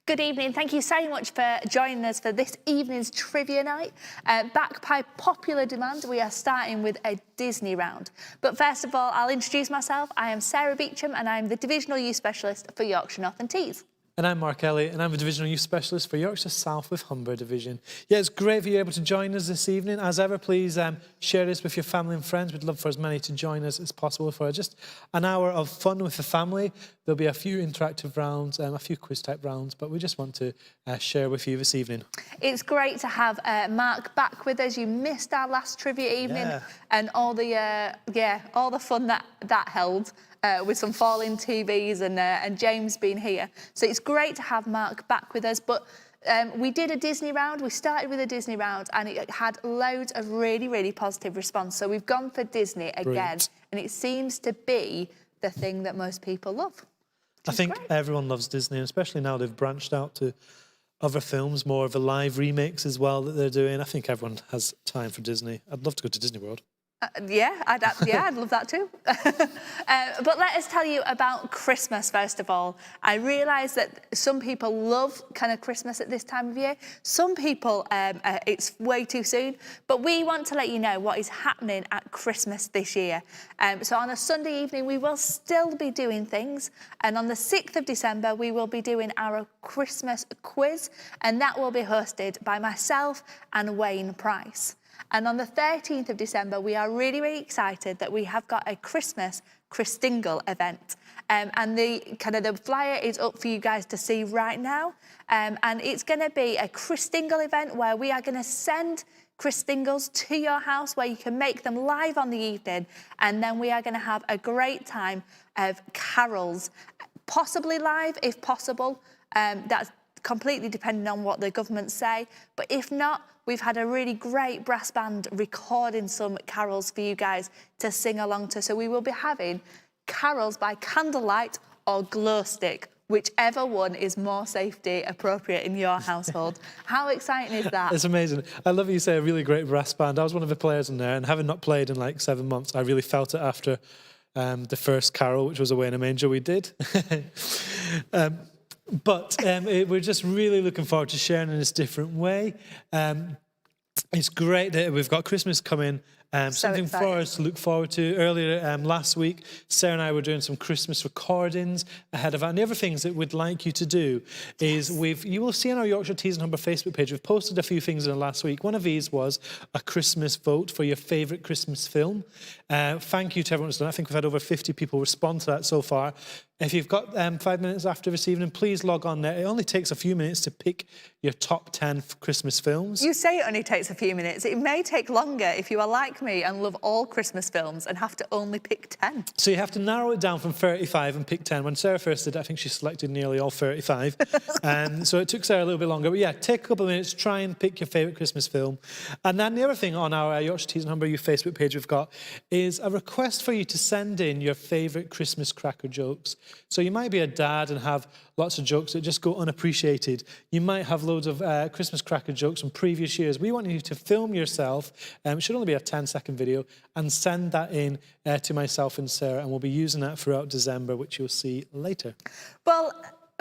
Good evening. Thank you so much for joining us for this evening's trivia night. Back by popular demand, we are starting with a Disney round. But first of all, I'll introduce myself. I am Sarah Beecham and I'm the Divisional Youth Specialist for Yorkshire North and Tees. And I'm Mark Elliott, and I'm a Divisional Youth Specialist for Yorkshire South with Humber Division. Yeah, it's great for you able to join us this evening. As ever, please share this with your family and friends. We'd love for as many to join us as possible for just an hour of fun with the family. There'll be a few interactive rounds, a few quiz-type rounds, but we just want to share with you this evening. It's great to have Mark back with us. You missed our last trivia evening and all the fun that held. With some falling TVs and James being here. So it's great to have Mark back with us. But we did a Disney round. We started with a Disney round and it had loads of really, really positive response. So we've gone for Disney again. Brilliant. And it seems to be the thing that most people love. I think everyone loves Disney, and especially now they've branched out to other films, more of the live remakes as well that they're doing. I think everyone has time for Disney. I'd love to go to Disney World. I'd love that too. But let us tell you about Christmas first of all. I realise that some people love kind of Christmas at this time of year. Some people, it's way too soon. But we want to let you know what is happening at Christmas this year. So on a Sunday evening, we will still be doing things. And on the 6th of December, we will be doing our Christmas quiz. And that will be hosted by myself and Wayne Price. And on the 13th of December, we are really, really excited that we have got a Christmas Christingle event. And the flyer is up for you guys to see right now. And it's going to be a Christingle event where we are going to send Christingles to your house where you can make them live on the evening. And then we are going to have a great time of carols, possibly live if possible. That's completely depending on what the government say. But if not, we've had a really great brass band recording some carols for you guys to sing along to. So we will be having carols by candlelight or glow stick, whichever one is more safety appropriate in your household. How exciting is that? It's amazing. I love you say a really great brass band. I was one of the players in there, and having not played in like 7 months, I really felt it after the first carol, which was Away in a Manger we did. But we're just really looking forward to sharing in this different way. It's great that we've got Christmas coming. Something for us to look forward to. Earlier last week, Sarah and I were doing some Christmas recordings ahead of that. And the other things that we'd like you to do is you will see on our Yorkshire Tees and Humber Facebook page, we've posted a few things in the last week. One of these was a Christmas vote for your favourite Christmas film. Thank you to everyone who's done that. I think we've had over 50 people respond to that so far. If you've got 5 minutes after this evening, please log on there. It only takes a few minutes to pick your top 10 Christmas films. You say it only takes a few minutes. It may take longer if you are like me and love all Christmas films and have to only pick 10. So you have to narrow it down from 35 and pick 10. When Sarah first did it, I think she selected nearly all 35. So it took Sarah a little bit longer. But yeah, take a couple of minutes, try and pick your favourite Christmas film. And then the other thing on our Yorkshire Tees and Humber Youth Facebook page we've got is a request for you to send in your favourite Christmas cracker jokes. So you might be a dad and have lots of jokes that just go unappreciated. You might have loads of Christmas cracker jokes from previous years. We want you to film yourself. It should only be a 10-second video, and send that in to myself and Sarah, and we'll be using that throughout December, which you'll see later. Well,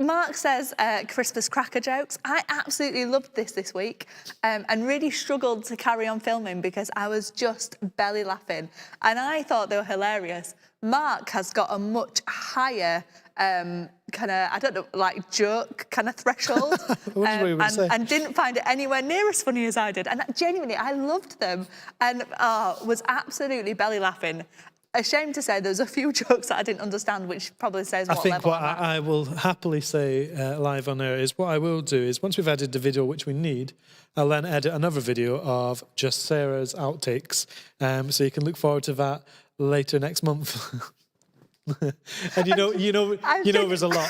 Mark says Christmas cracker jokes. I absolutely loved this week and really struggled to carry on filming because I was just belly laughing. And I thought they were hilarious. Mark has got a much higher joke kind of threshold and didn't find it anywhere near as funny as I did. And genuinely, I loved them and was absolutely belly laughing. Ashamed to say there's a few jokes that I didn't understand, which probably says what level I think what I will happily say live on air is what I will do is once we've edited the video which we need, I'll then edit another video of just Sarah's outtakes. So you can look forward to that later next month. And you know there's a lot.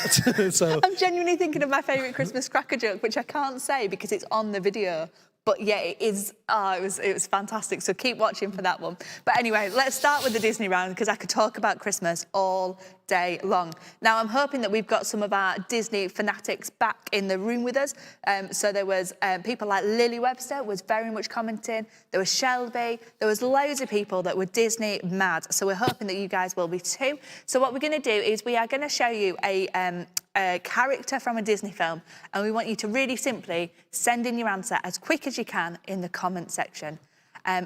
So I'm genuinely thinking of my favourite Christmas cracker joke, which I can't say because it's on the video. But yeah, it is. It was fantastic. So keep watching for that one. But anyway, let's start with the Disney round because I could talk about Christmas all day long. Now, I'm hoping that we've got some of our Disney fanatics back in the room with us. So there was people like Lily Webster was very much commenting. There was Shelby. There was loads of people that were Disney mad. So we're hoping that you guys will be too. So what we're going to do is we are going to show you a character from a Disney film, and we want you to really simply send in your answer as quick as you can in the comment section.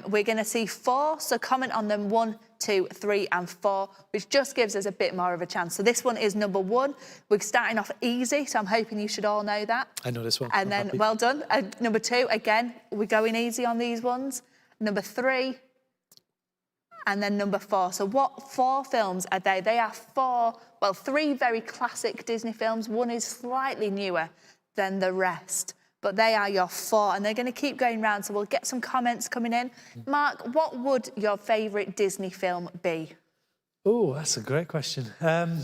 We're going to see 4, so comment on them 1, 2, 3 and 4, which just gives us a bit more of a chance. So this one is number 1. We're starting off easy, so I'm hoping you should all know that. I know this one. And then, well done. Number 2, again, we're going easy on these ones. Number 3, and then number 4. So what 4 films are they? They are 3 very classic Disney films. One is slightly newer than the rest. But they are your 4, and they're going to keep going round, so we'll get some comments coming in. Mark, what would your favourite Disney film be? Oh, that's a great question. My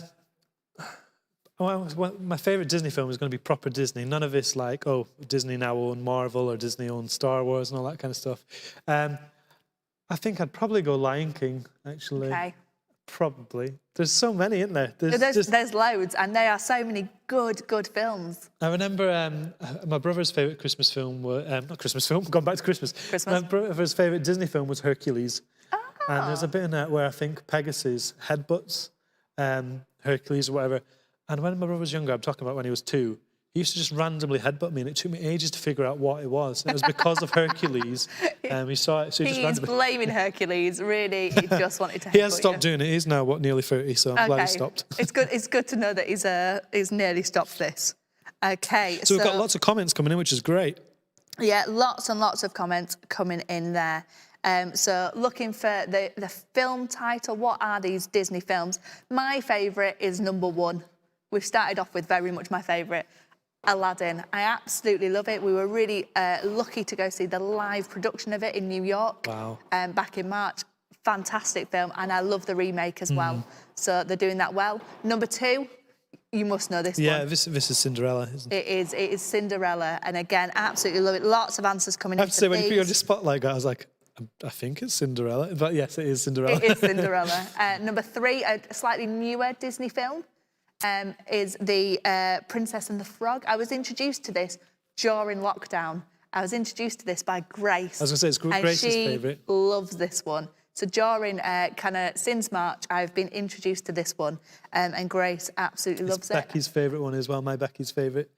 favourite Disney film is going to be proper Disney. None of this like, oh, Disney now own Marvel or Disney owns Star Wars and all that kind of stuff. I think I'd probably go Lion King, actually. Okay. Probably. There's so many, isn't there? There's loads, and there are so many good films. I remember my brother's favourite Christmas film was... not Christmas film, gone back to Christmas. My brother's favourite Disney film was Hercules. Oh. And there's a bit in that where I think Pegasus headbutts Hercules or whatever. And when my brother was younger, I'm talking about when he was 2, he used to just randomly headbutt me, and it took me ages to figure out what it was. And it was because of Hercules. He saw it, so he just randomly... He's blaming Hercules, really. He just wanted to headbutt He has stopped doing it. He's now, nearly 30, so I'm glad he stopped. It's good to know that he's nearly stopped this. Okay. So we've got lots of comments coming in, which is great. Yeah, lots and lots of comments coming in there. So looking for the film title, what are these Disney films? My favourite is number 1. We've started off with very much my favourite. Aladdin. I absolutely love it. We were really lucky to go see the live production of it in New York. Wow. Back in March. Fantastic film, and I love the remake as well. So they're doing that well. Number 2, you must know this one. Yeah, this is Cinderella, isn't it? It is Cinderella, and again, absolutely love it. Lots of answers coming in. I have to say, when you put you on the spotlight, I was like, I think it's Cinderella, but yes, it is Cinderella. It is Cinderella. Number 3, a slightly newer Disney film. Is the Princess and the Frog. I was introduced to this during lockdown. I was introduced to this by Grace. I was going to say, it's Grace's favourite. She loves this one. So during since March, I've been introduced to this one, and Grace absolutely loves it. Becky's favourite one as well, my Becky's favourite.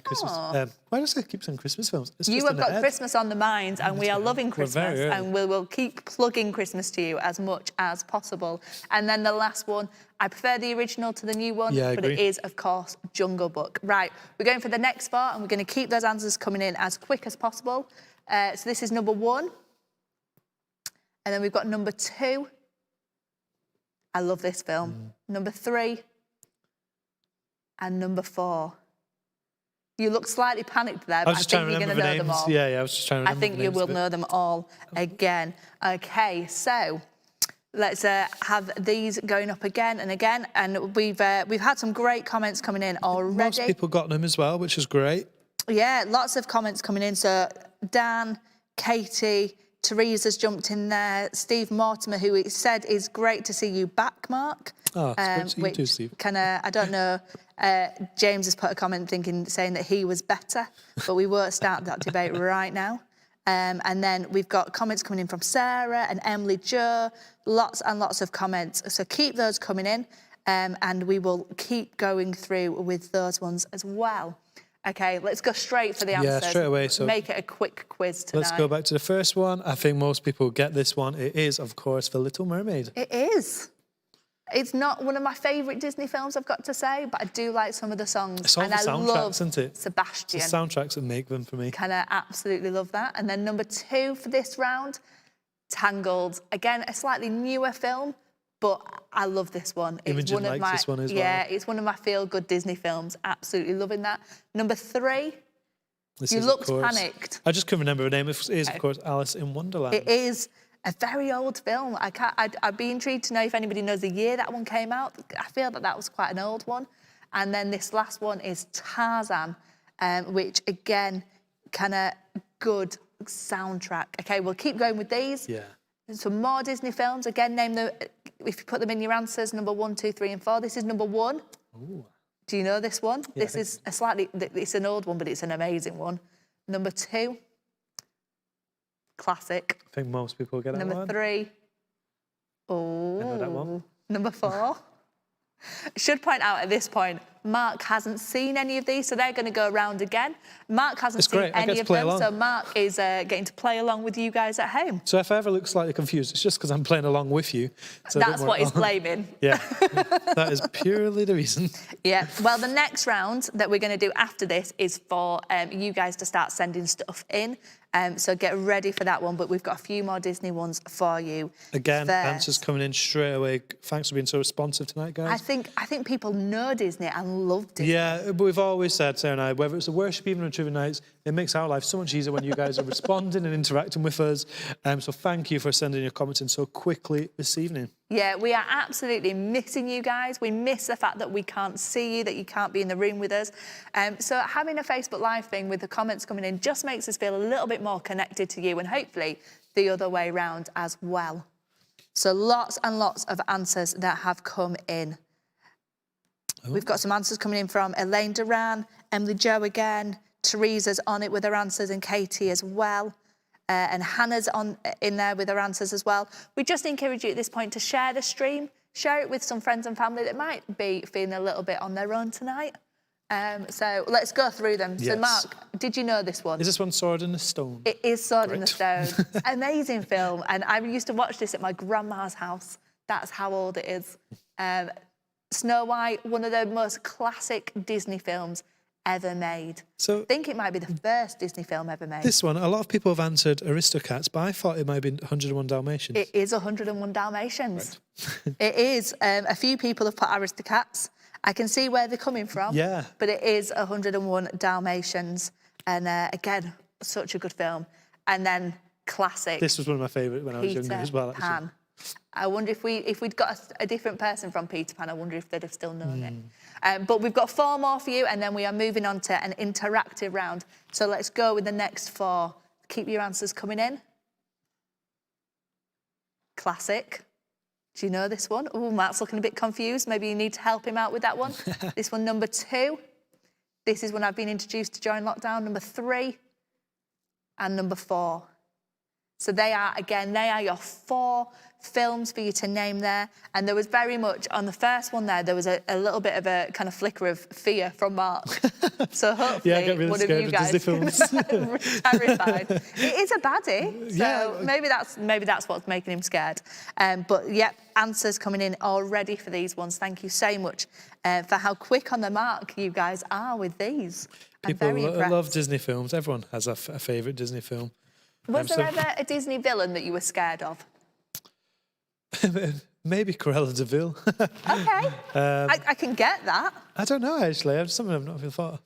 Christmas. Why does I keep saying Christmas films? You have got Christmas on the mind, and we are loving Christmas, and we will keep plugging Christmas to you as much as possible. And then the last one, I prefer the original to the new one, but it is, of course, Jungle Book. Right, we're going for the next part, and we're going to keep those answers coming in as quick as possible. So this is number 1. And then we've got number 2. I love this film. Number 3. And number 4. You look slightly panicked there, but I think you're going to know them all. Yeah, I was just trying to remember I think you will know them all again. Okay, so let's have these going up again and again. And we've had some great comments coming in already. Most people got them as well, which is great. Yeah, lots of comments coming in. So Dan, Katie, Teresa's jumped in there. Steve Mortimer, who he said is great to see you back, Mark. Oh, it's great to see you too, Steve. I don't know. James has put a comment saying that he was better, but we won't start that debate right now. And then we've got comments coming in from Sarah and Emily Joe. Lots and lots of comments. So keep those coming in, and we will keep going through with those ones as well. Okay, let's go straight for the answers. Yeah, straight away. So make it a quick quiz tonight. Let's go back to the first one. I think most people get this one. It is, of course, The Little Mermaid. It is. It's not one of my favourite Disney films, I've got to say, but I do like some of the songs. It's all the soundtracks, isn't it? Sebastian. It's the soundtracks that make them for me. Absolutely love that. And then number 2 for this round, Tangled. Again, a slightly newer film, but I love this one. Imogen likes this one as well. Yeah, it's one of my feel-good Disney films. Absolutely loving that. Number 3, you looked panicked. I just couldn't remember her name. It is, of course, Alice in Wonderland. It is a very old film. I'd be intrigued to know if anybody knows the year that one came out. I feel that was quite an old one. And then this last one is Tarzan, which, again, good soundtrack. Okay, we'll keep going with these. Yeah. Some more Disney films. Again, name them, if you put them in your answers, number 1, 2, 3, and 4. This is number 1. Ooh. Do you know this one? Yeah, This is it's an old one, but it's an amazing one. Number 2, classic. I think most people get that one. Number 3, oh. I know that one. Number 4. Should point out at this point, Mark hasn't seen any of these, so they're going to go around again. Mark hasn't seen any of them, so Mark is getting to play along with you guys at home. So if I ever look slightly confused, it's just because I'm playing along with you. So that's what he's blaming. Yeah, that is purely the reason. Yeah, well, the next round that we're going to do after this is for you guys to start sending stuff in. So get ready for that one, but we've got a few more Disney ones for you. Again, first. answers coming in straight away. Thanks for being so responsive tonight, guys. I think people know Disney and love Disney. Yeah, but we've always said, Sarah and I, whether it's a worship evening or trivia nights, it makes our life so much easier when you guys are responding and interacting with us. So thank you for sending your comments in so quickly this evening. Yeah, we are absolutely missing you guys. We miss the fact that we can't see you, that you can't be in the room with us. So having a Facebook Live thing with the comments coming in just makes us feel a little bit more connected to you, and hopefully the other way round as well. So lots and lots of answers that have come in. Oh. We've got some answers coming in from Elaine Duran, Emily Jo again, Teresa's on it with her answers, and Katie as well. And Hannah's in there with her answers as well. We just encourage you at this point to share the stream, share it with some friends and family that might be feeling a little bit on their own tonight. So let's go through them. Yes. So Mark, did you know this one? Is this one Sword in the Stone? It is Sword in the Stone. Amazing film. And I used to watch this at my grandma's house. That's how old it is. Snow White, one of the most classic Disney films ever made. So I think it might be the first Disney film ever made. This one, a lot of people have answered Aristocats, but I thought it might have been 101 Dalmatians. It is 101 Dalmatians. Right. It is. A few people have put Aristocats. I can see where they're coming from. Yeah. But it is 101 Dalmatians. And again, such a good film. And then classic. This was one of my favourite when I was younger as well, actually. Pan. I wonder if we'd got a different person from Peter Pan, I wonder if they'd have still known it. But we've got 4 more for you, and then we are moving on to an interactive round. So let's go with the next 4. Keep your answers coming in. Classic. Do you know this one? Oh, Matt's looking a bit confused. Maybe you need to help him out with that one. This one, number 2. This is one I've been introduced to during lockdown. Number 3 and number 4. So they are your 4 films for you to name there. And there was very much, on the first one there was a little bit of a kind of flicker of fear from Mark. So hopefully I get really one of you guys terrified. It is a baddie, so maybe that's what's making him scared. But yep, answers coming in already for these ones. Thank you so much for how quick on the mark you guys are with these. People love Disney films. Everyone has a favourite Disney film. Was there ever a Disney villain that you were scared of? Maybe Cruella de Vil. Okay, I can get that. I don't know, actually. It's something I've not even thought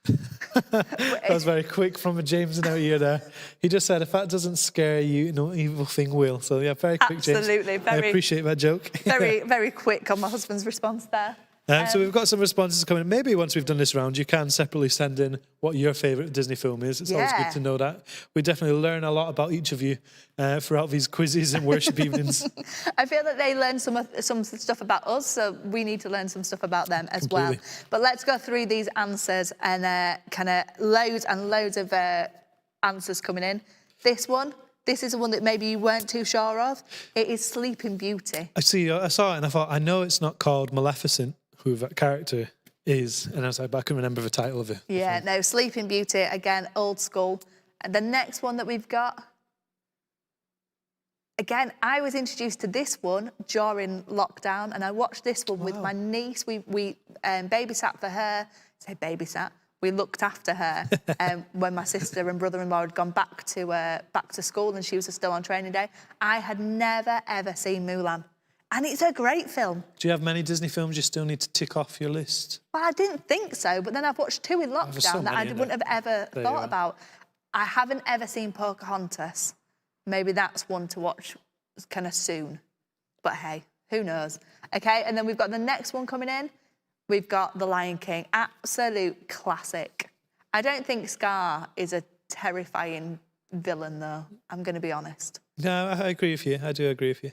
of. That was very quick from a James in our ear there. He just said, if that doesn't scare you, no evil thing will. So, yeah, very quick, James. Absolutely. I appreciate that joke. Very, very quick on my husband's response there. So we've got some responses coming. Maybe once we've done this round, you can separately send in what your favourite Disney film is. It's always good to know that. We definitely learn a lot about each of you throughout these quizzes and worship evenings. I feel that they learn some stuff about us, so we need to learn some stuff about them as well. But let's go through these answers and kind of loads and loads of answers coming in. This is the one that maybe you weren't too sure of. It is Sleeping Beauty. I saw it and I thought, I know it's not called Maleficent, who that character is, and I was like, but I couldn't remember the title of it. Yeah, no, Sleeping Beauty, again, old school. And the next one that we've got, again, I was introduced to this one during lockdown, and I watched this one with my niece. We babysat for her. We looked after her when my sister and brother-in-law had gone back to school, and she was still on training day. I had never ever seen Mulan. And it's a great film. Do you have many Disney films you still need to tick off your list? Well, I didn't think so, but then I've watched 2 in lockdown that I wouldn't have ever thought about. I haven't ever seen Pocahontas. Maybe that's one to watch kind of soon. But hey, who knows? Okay, and then we've got the next one coming in. We've got The Lion King, absolute classic. I don't think Scar is a terrifying villain, though. I'm going to be honest. No, I agree with you. I do agree with you.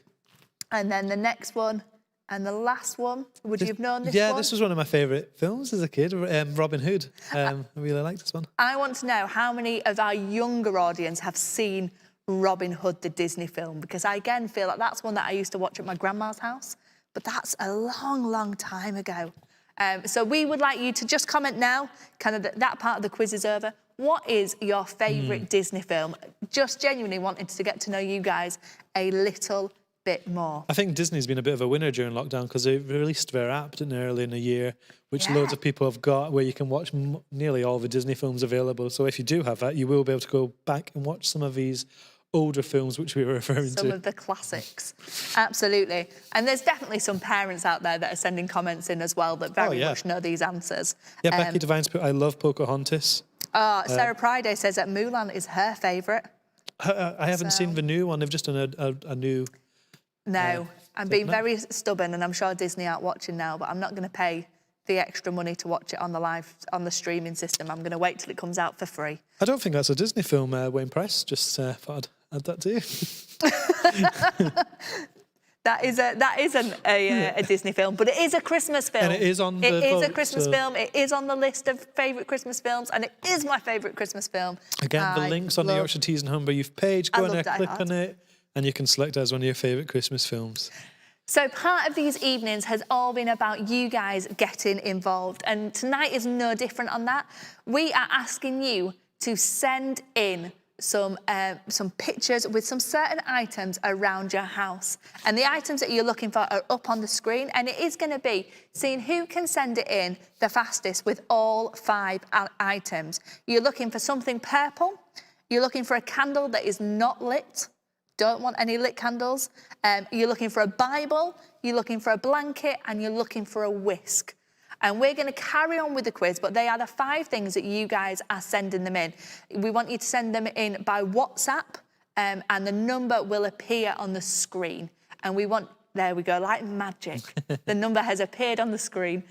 And then the next one and the last one. Would you have known this one? Yeah, this was one of my favourite films as a kid, Robin Hood. I really liked this one. I want to know how many of our younger audience have seen Robin Hood, the Disney film, because I again feel like that's one that I used to watch at my grandma's house, but that's a long, long time ago. So we would like you to just comment now, kind of that part of the quiz is over. What is your favourite Disney film? Just genuinely wanted to get to know you guys a little bit more. I think Disney's been a bit of a winner during lockdown because they released their app, didn't they, early in the year, which loads of people have got, where you can watch nearly all the Disney films available. So if you do have that, you will be able to go back and watch some of these older films which we were referring to. Some of the classics. Absolutely. And there's definitely some parents out there that are sending comments in as well that very much know these answers. Yeah, Becky Devine's put, I love Pocahontas. Sarah Pryday says that Mulan is her favourite. I haven't seen the new one. They've just done a new... No, I'm being very stubborn, and I'm sure Disney aren't watching now, but I'm not going to pay the extra money to watch it on the streaming system. I'm going to wait till it comes out for free. I don't think that's a Disney film, Wayne Price. Just thought I'd add that to you. That isn't a Disney film, but it is a Christmas film. And it is on the It is a vote, Christmas so- film. It is on the list of favourite Christmas films, and it is my favourite Christmas film. Again, the link's on the Yorkshire Teas and Humber Youth page. Go on there, click on it, and you can select as one of your favourite Christmas films. So part of these evenings has all been about you guys getting involved, and tonight is no different on that. We are asking you to send in some pictures with some certain items around your house. And the items that you're looking for are up on the screen, and it is going to be seeing who can send it in the fastest with all 5 items. You're looking for something purple. You're looking for a candle that is not lit. Don't want any lit candles. You're looking for a Bible, you're looking for a blanket, and you're looking for a whisk. And we're going to carry on with the quiz, but they are the 5 things that you guys are sending them in. We want you to send them in by WhatsApp, and the number will appear on the screen. And we want, there we go, like magic. The number has appeared on the screen.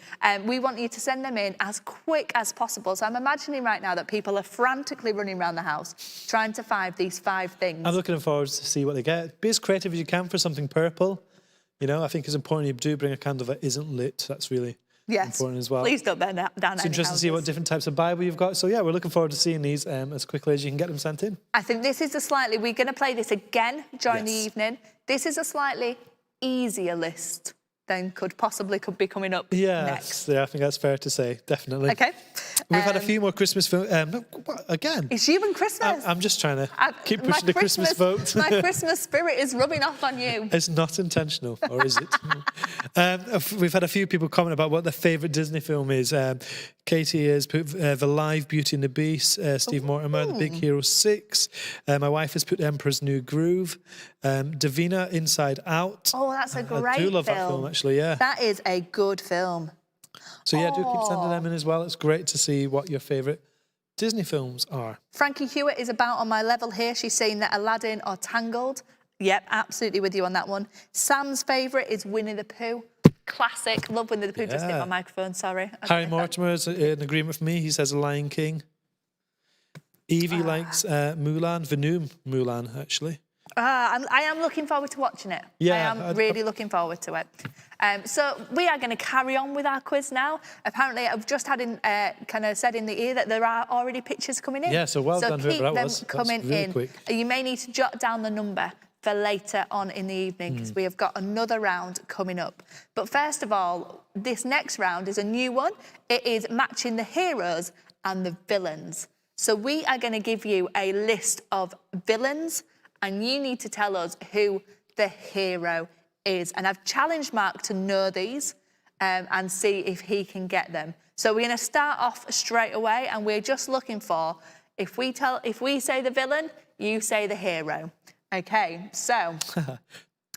We want you to send them in as quick as possible. So I'm imagining right now that people are frantically running around the house trying to find these 5 things. I'm looking forward to see what they get. Be as creative as you can for something purple. You know, I think it's important you do bring a candle that isn't lit. That's really important as well. Please don't burn down any It's interesting to see what different types of Bible you've got. So yeah, we're looking forward to seeing these as quickly as you can get them sent in. I think this is we're going to play this again during the evening. This is a slightly easier list than could be coming up next. Yeah, I think that's fair to say, definitely. Okay. We've had a few more Christmas films. Again. It's you and Christmas. I'm just trying to keep pushing the Christmas vote. My Christmas spirit is rubbing off on you. It's not intentional, or is it? We've had a few people comment about what their favourite Disney film is. Katie has put The Live, Beauty and the Beast, Steve Mortimer, The Big Hero 6. My wife has put Emperor's New Groove. Davina, Inside Out. Oh, that's a great film. I do love that film, actually, yeah. That is a good film. So yeah, do keep sending them in as well. It's great to see what your favourite Disney films are. Frankie Hewitt is about on my level here. She's saying that Aladdin or Tangled. Yep, absolutely with you on that one. Sam's favourite is Winnie the Pooh. Classic. Love Winnie the Pooh. Just hit my microphone, sorry. Harry Mortimer is in agreement with me. He says Lion King. Evie likes Mulan, the new Mulan, actually. I am looking forward to watching it. Yeah, I am really looking forward to it. So we are going to carry on with our quiz now. Apparently, I've just had kind of said in the ear that there are already pictures coming in. Yeah, so well done whoever that was. So keep them coming really in. Quick. You may need to jot down the number for later on in the evening because we have got another round coming up. But first of all, this next round is a new one. It is matching the heroes and the villains. So we are going to give you a list of villains and you need to tell us who the hero is. And I've challenged Mark to know these and see if he can get them. So we're going to start off straight away and we're just looking for, if we say the villain, you say the hero. Okay, so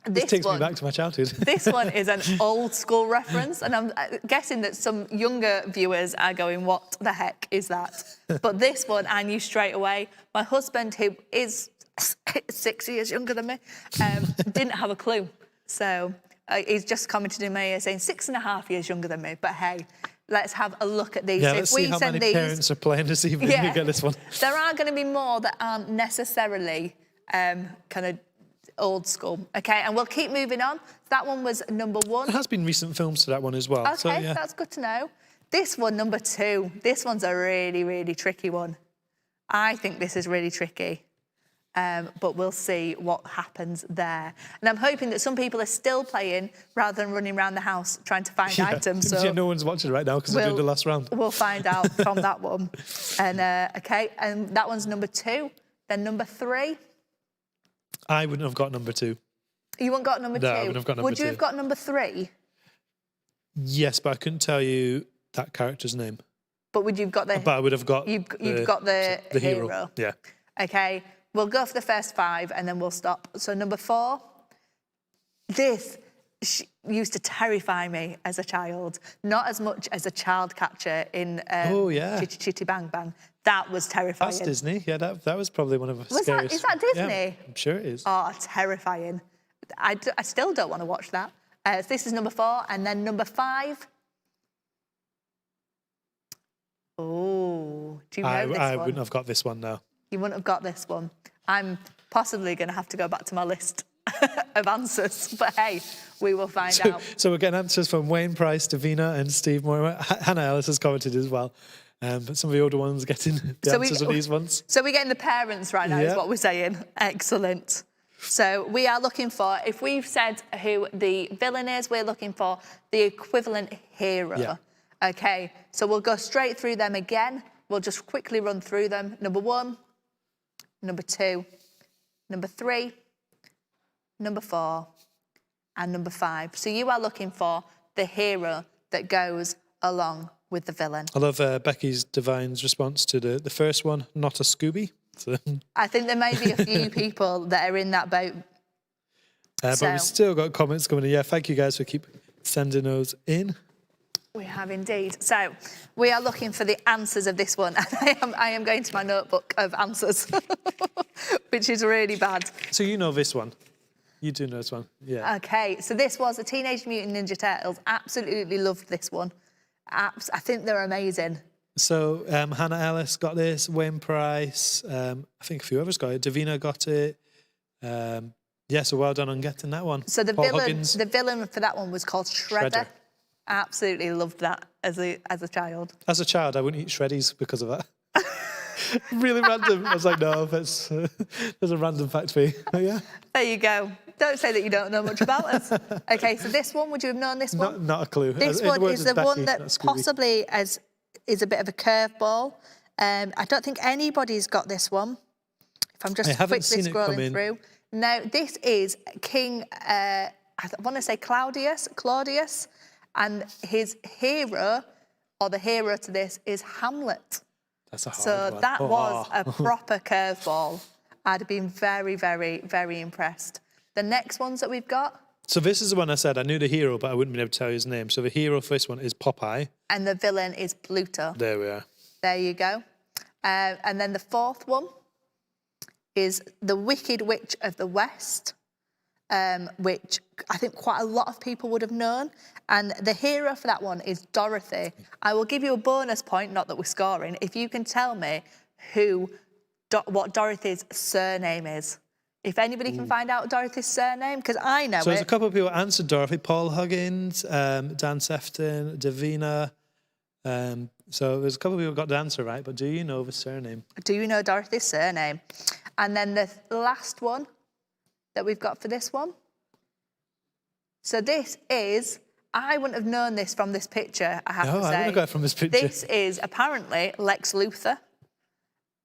this takes me back to my childhood. This one is an old school reference, and I'm guessing that some younger viewers are going, what the heck is that? But this one, I knew straight away. My husband, who is 6 years younger than me, didn't have a clue. So he's just commented in my ear saying 6.5 years younger than me. But hey, let's have a look at these. Yeah, let's see how many parents are playing this evening to get this one. There are going to be more that aren't necessarily kind of Old school. Okay, and we'll keep moving on. That one was number 1. There has been recent films to that one as well. Okay, so, yeah. that's good to know. This one, number 2. This one's a really, really tricky one. I think this is really tricky. But we'll see what happens there. And I'm hoping that some people are still playing rather than running around the house trying to find items. So no one's watching right now because we're doing the last round. We'll find out from that one. And okay, and that one's number 2. Then number 3. I wouldn't have got number 2. You wouldn't got number 2? No, I wouldn't have got number 2. Would you have got number 3? Yes, but I couldn't tell you that character's name. But would you have got the... But I would have got... You've got the hero. Yeah. Okay, we'll go for the first 5 and then we'll stop. So number 4, this used to terrify me as a child. Not as much as a child catcher in Chitty Chitty Bang Bang. That was terrifying. That's Disney. Yeah, that was probably one of the scariest. Is that Disney? Yeah, I'm sure it is. Oh, terrifying. I still don't want to watch that. So this is number 4. And then number 5. Oh, do you know this one? I wouldn't have got this one now. You wouldn't have got this one. I'm possibly going to have to go back to my list of answers. But hey, we will find out. So we're getting answers from Wayne Price, Davina and Steve Moore. Hannah Ellis has commented as well. But some of the older ones getting the answers of these ones. So we're getting the parents right now is what we're saying. Excellent. So we are looking for, if we've said who the villain is, we're looking for the equivalent hero. Yeah. Okay, so we'll go straight through them again. We'll just quickly run through them. Number 1, number 2, number 3, number 4, and number 5. So you are looking for the hero that goes along with the villain. I love Becky's Divine's response to the first one, not a Scooby. So. I think there may be a few people that are in that boat. But we've still got comments coming in. Yeah, thank you guys for keep sending those in. We have indeed. So we are looking for the answers of this one. And I am going to my notebook of answers, which is really bad. So you know this one. You do know this one, yeah. Okay, so this was the Teenage Mutant Ninja Turtles. Absolutely loved this one. I think they're amazing. So Hannah Ellis got this, Wayne Price, I think a few others got it. Davina got it. Yeah, so well done on getting that one. So the villain for that one was called Shredder. I absolutely loved that as a child. As a child, I wouldn't eat Shreddies because of that. Really random. I was like, no, that's a random fact for you. Yeah. There you go. Don't say that you don't know much about us. Okay, so this one, would you have known this one? Not a clue. This one is the one that possibly is a bit of a curveball. I don't think anybody's got this one. If I'm just quickly scrolling through. No, this is King, I want to say Claudius, and his hero, or the hero to this, is Hamlet. That's a hard one. So that was a proper curveball. I'd have been very, very, very impressed. The next ones that we've got. So this is the one I said. I knew the hero, but I wouldn't be able to tell you his name. So the hero for this one is Popeye. And the villain is Pluto. There we are. There you go. And then the 4th one is the Wicked Witch of the West, which I think quite a lot of people would have known. And the hero for that one is Dorothy. I will give you a bonus point, not that we're scoring, if you can tell me what Dorothy's surname is. If anybody can find out Dorothy's surname, because I know So there's a couple of people answered Dorothy. Paul Huggins, Dan Sefton, Davina. So there's a couple of people who got the answer right, but do you know the surname? Do you know Dorothy's surname? And then the last one that we've got for this one. So this is, I wouldn't have known this from this picture, I have to say. No, I wouldn't have got it from this picture. This is apparently Lex Luthor,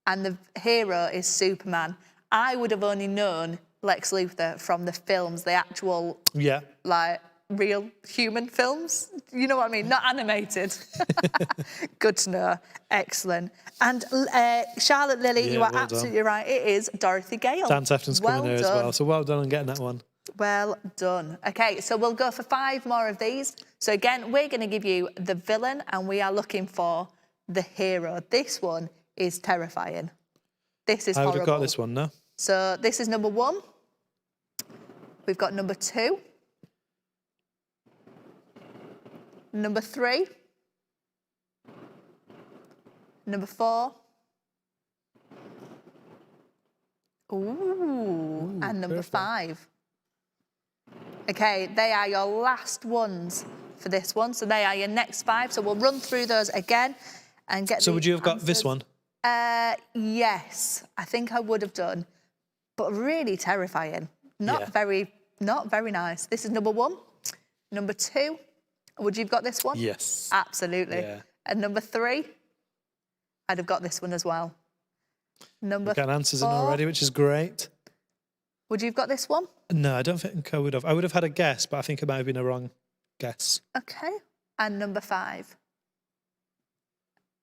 and the hero is Superman. I would have only known Lex Luthor from the films, the actual, like, real human films. You know what I mean? Not animated. Good to know. Excellent. And Charlotte Lilly, you are absolutely right. It is Dorothy Gale. Dan Sefton's coming there as well. So well done on getting that one. Well done. Okay, so we'll go for 5 more of these. So again, we're going to give you the villain and we are looking for the hero. This one is terrifying. This is horrible. I would have got this one, no? So this is number 1. We've got number 2. Number 3. Number 4. Ooh, and number perfect. 5. Okay, they are your last ones for this one. So they are your next 5. So we'll run through those again and get So the would you have got this answers. one? Yes, I think I would have done, but really terrifying. Not very nice. This is number 1. Number 2, would you have got this one? Yes. Absolutely. Yeah. And number 3, I'd have got this one as well. Number We've got answers 4, in already, which is great. would you have got this one? No, I don't think I would have. I would have had a guess, but I think it might have been a wrong guess. Okay. And number 5,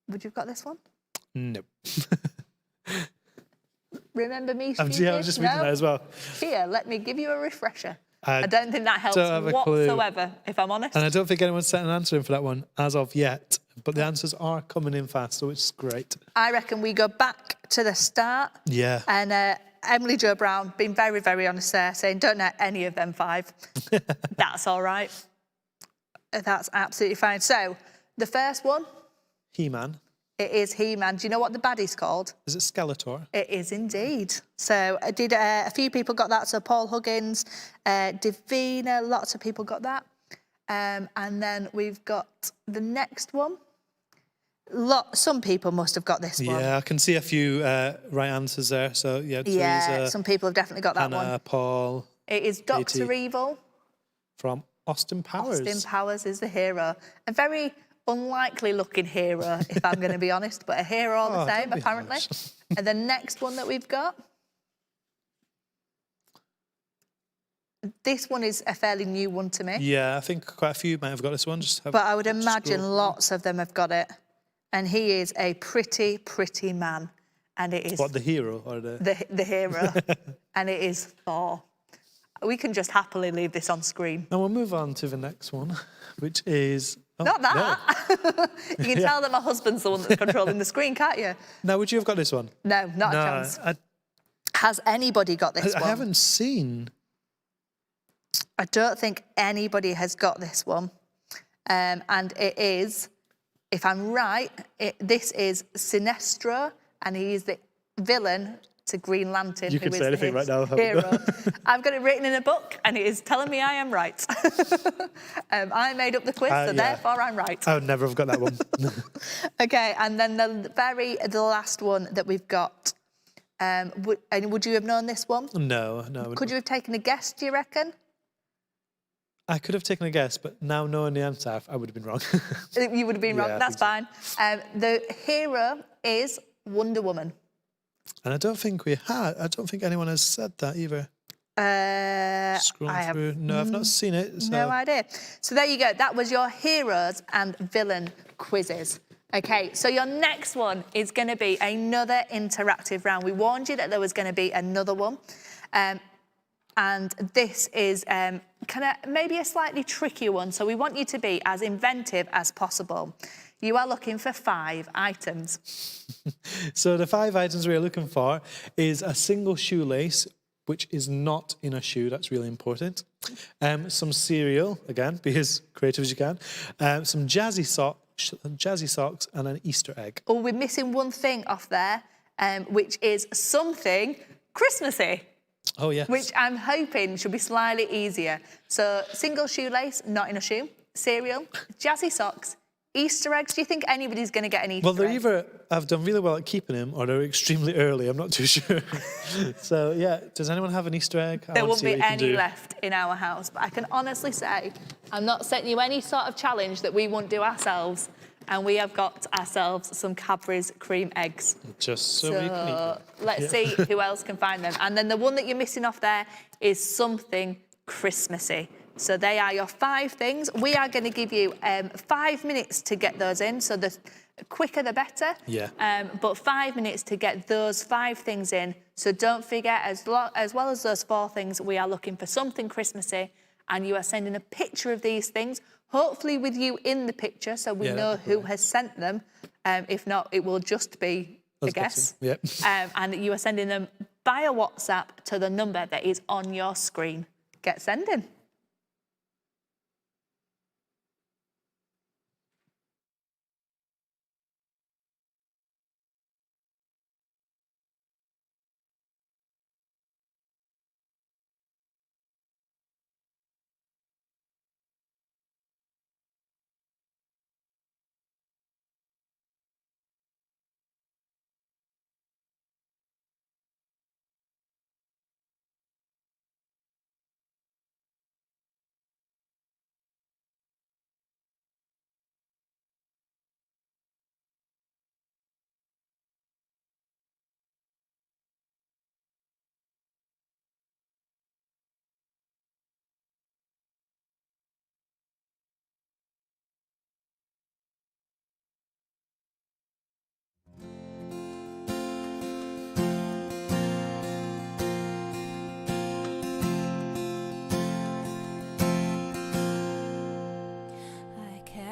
would you have got this one? No. Remember me stupid? Yeah, I was just reading that as well. Here, let me give you a refresher. I I don't think that helps don't have a clue. whatsoever, if I'm honest. And I don't think anyone's sent an answer in for that one as of yet. But the answers are coming in fast, which is great. I reckon we go back to the start. Yeah. And Emily Jo Brown, being very, very honest there, saying don't know any of them 5. That's all right. That's absolutely fine. So, the first one, He-Man. it is He-Man. Do you know what the baddie's called? Is it Skeletor? It is indeed. So, a few people got that. So, Paul Huggins, Davina, lots of people got that. And then we've got the next one. Some people must have got this one. Yeah, I can see a few right answers there. So, yeah, Teresa, Some people have definitely got that Hannah, one. Paul. It is Dr. Katie. Evil. From Austin Powers. Austin Powers is the hero. A very unlikely looking hero, if I'm going to be honest, but a hero all the same, don't be apparently. harsh. And the next one that we've got, this one is a fairly new one to me. Yeah, I think quite a few might have got this one. But I would imagine lots of them have got it. And he is a pretty, pretty man. And it is... What, the hero or the hero. And it is Thor. We can just happily leave this on screen. And we'll move on to the next one, which is... Oh, Not that. No. You can tell that my husband's the one that's controlling the screen, can't you? Now, would you have got this one? No, not a chance. Has anybody got this one? I haven't seen. I don't think anybody has got this one. And it is, if I'm right, this is Sinestro, and he is the villain to Green Lantern. You can who say is anything right now. Hero. I've got it written in a book, and it is telling me I am right. I made up the quiz, so therefore I'm right. I would never have got that one. Okay, and then the last one that we've got. Would you have known this one? No. Could you have taken a guess, do you reckon? I could have taken a guess, but now knowing the answer, I would have been wrong. You would have been wrong. Yeah, That's fine. The hero is Wonder Woman. And I don't think anyone has said that either. Scrolling through. No, I've not seen it. So. No idea. So there you go. That was your heroes and villain quizzes. Okay, so your next one is going to be another interactive round. We warned you that there was going to be another one. And this is kind of maybe a slightly trickier one. So we want you to be as inventive as possible. You are looking for 5 items. So the 5 items we're looking for is a single shoelace, which is not in a shoe. That's really important. Some cereal, again, be as creative as you can. Some jazzy socks and an Easter egg. Oh, we're missing one thing off there, which is something Christmassy. Oh, yes. Which I'm hoping should be slightly easier. So, single shoelace, not in a shoe. Cereal, jazzy socks, Easter eggs. Do you think anybody's going to get an Easter egg? Well, they either have done really well at keeping them or they're extremely early. I'm not too sure. So, yeah, does anyone have an Easter egg? There won't be any left in our house. But I can honestly say I'm not setting you any sort of challenge that we won't do ourselves. And we have got ourselves some Cadbury's cream eggs. Just so we can eat them. Let's see who else can find them. And then the one that you're missing off there is something Christmassy. So they are your 5 things. We are going to give you 5 minutes to get those in. So the quicker the better. Yeah. But 5 minutes to get those 5 things in. So don't forget, as well as those 4 things, we are looking for something Christmassy. And you are sending a picture of these things, hopefully with you in the picture, so we know who has sent them. If not, it will just be a guess. Yep. And you are sending them via WhatsApp to the number that is on your screen. Get sending.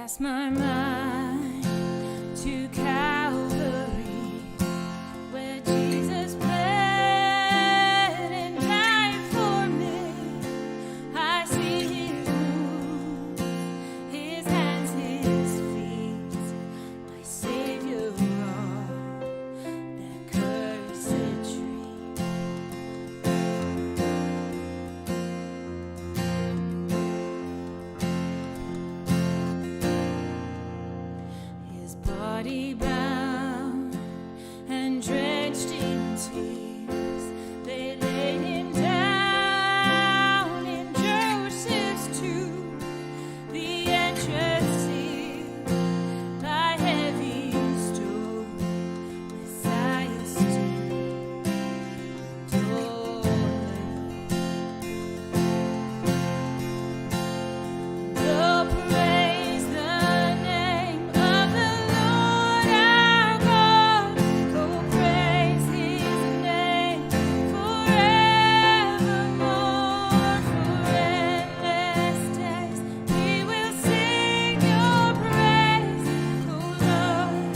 cast my mind to Calvary, where Jesus bled and died for me. I see his wounds, his hands, his feet, my Savior on that cursed tree. His body bound and drenched in tears, they laid him down in Joseph's tomb, the entrance sealed by heavy stone. Messiah stood, door oh, praise the name of the Lord our God. Oh, praise his name forevermore. For endless days we will sing your praise. Oh Lord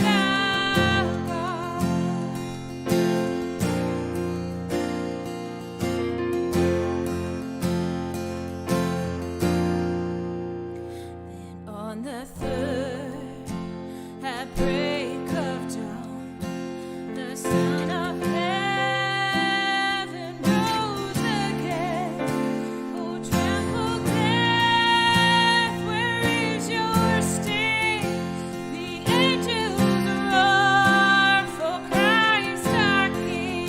our God. Then on the third, at break of dawn, the Son of Heaven rose again. Oh, tremble death, where is your sting? The angels roar for Christ our King.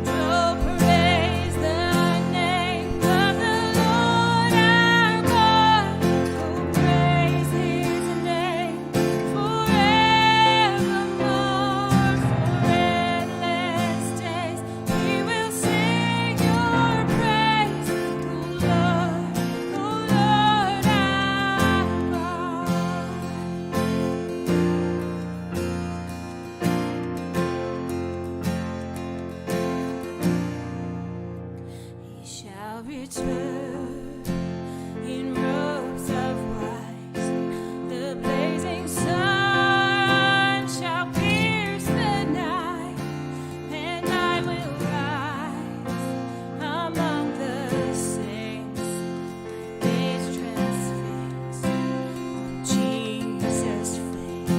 Oh, praise the name of the Lord our God. Oh, praise his name forevermore. For endless days we will sing your praise. Oh Lord our God. He shall return in robes of white. The blazing sun shall pierce the night, and I will rise among the saints, gaze transfixed on Jesus' face.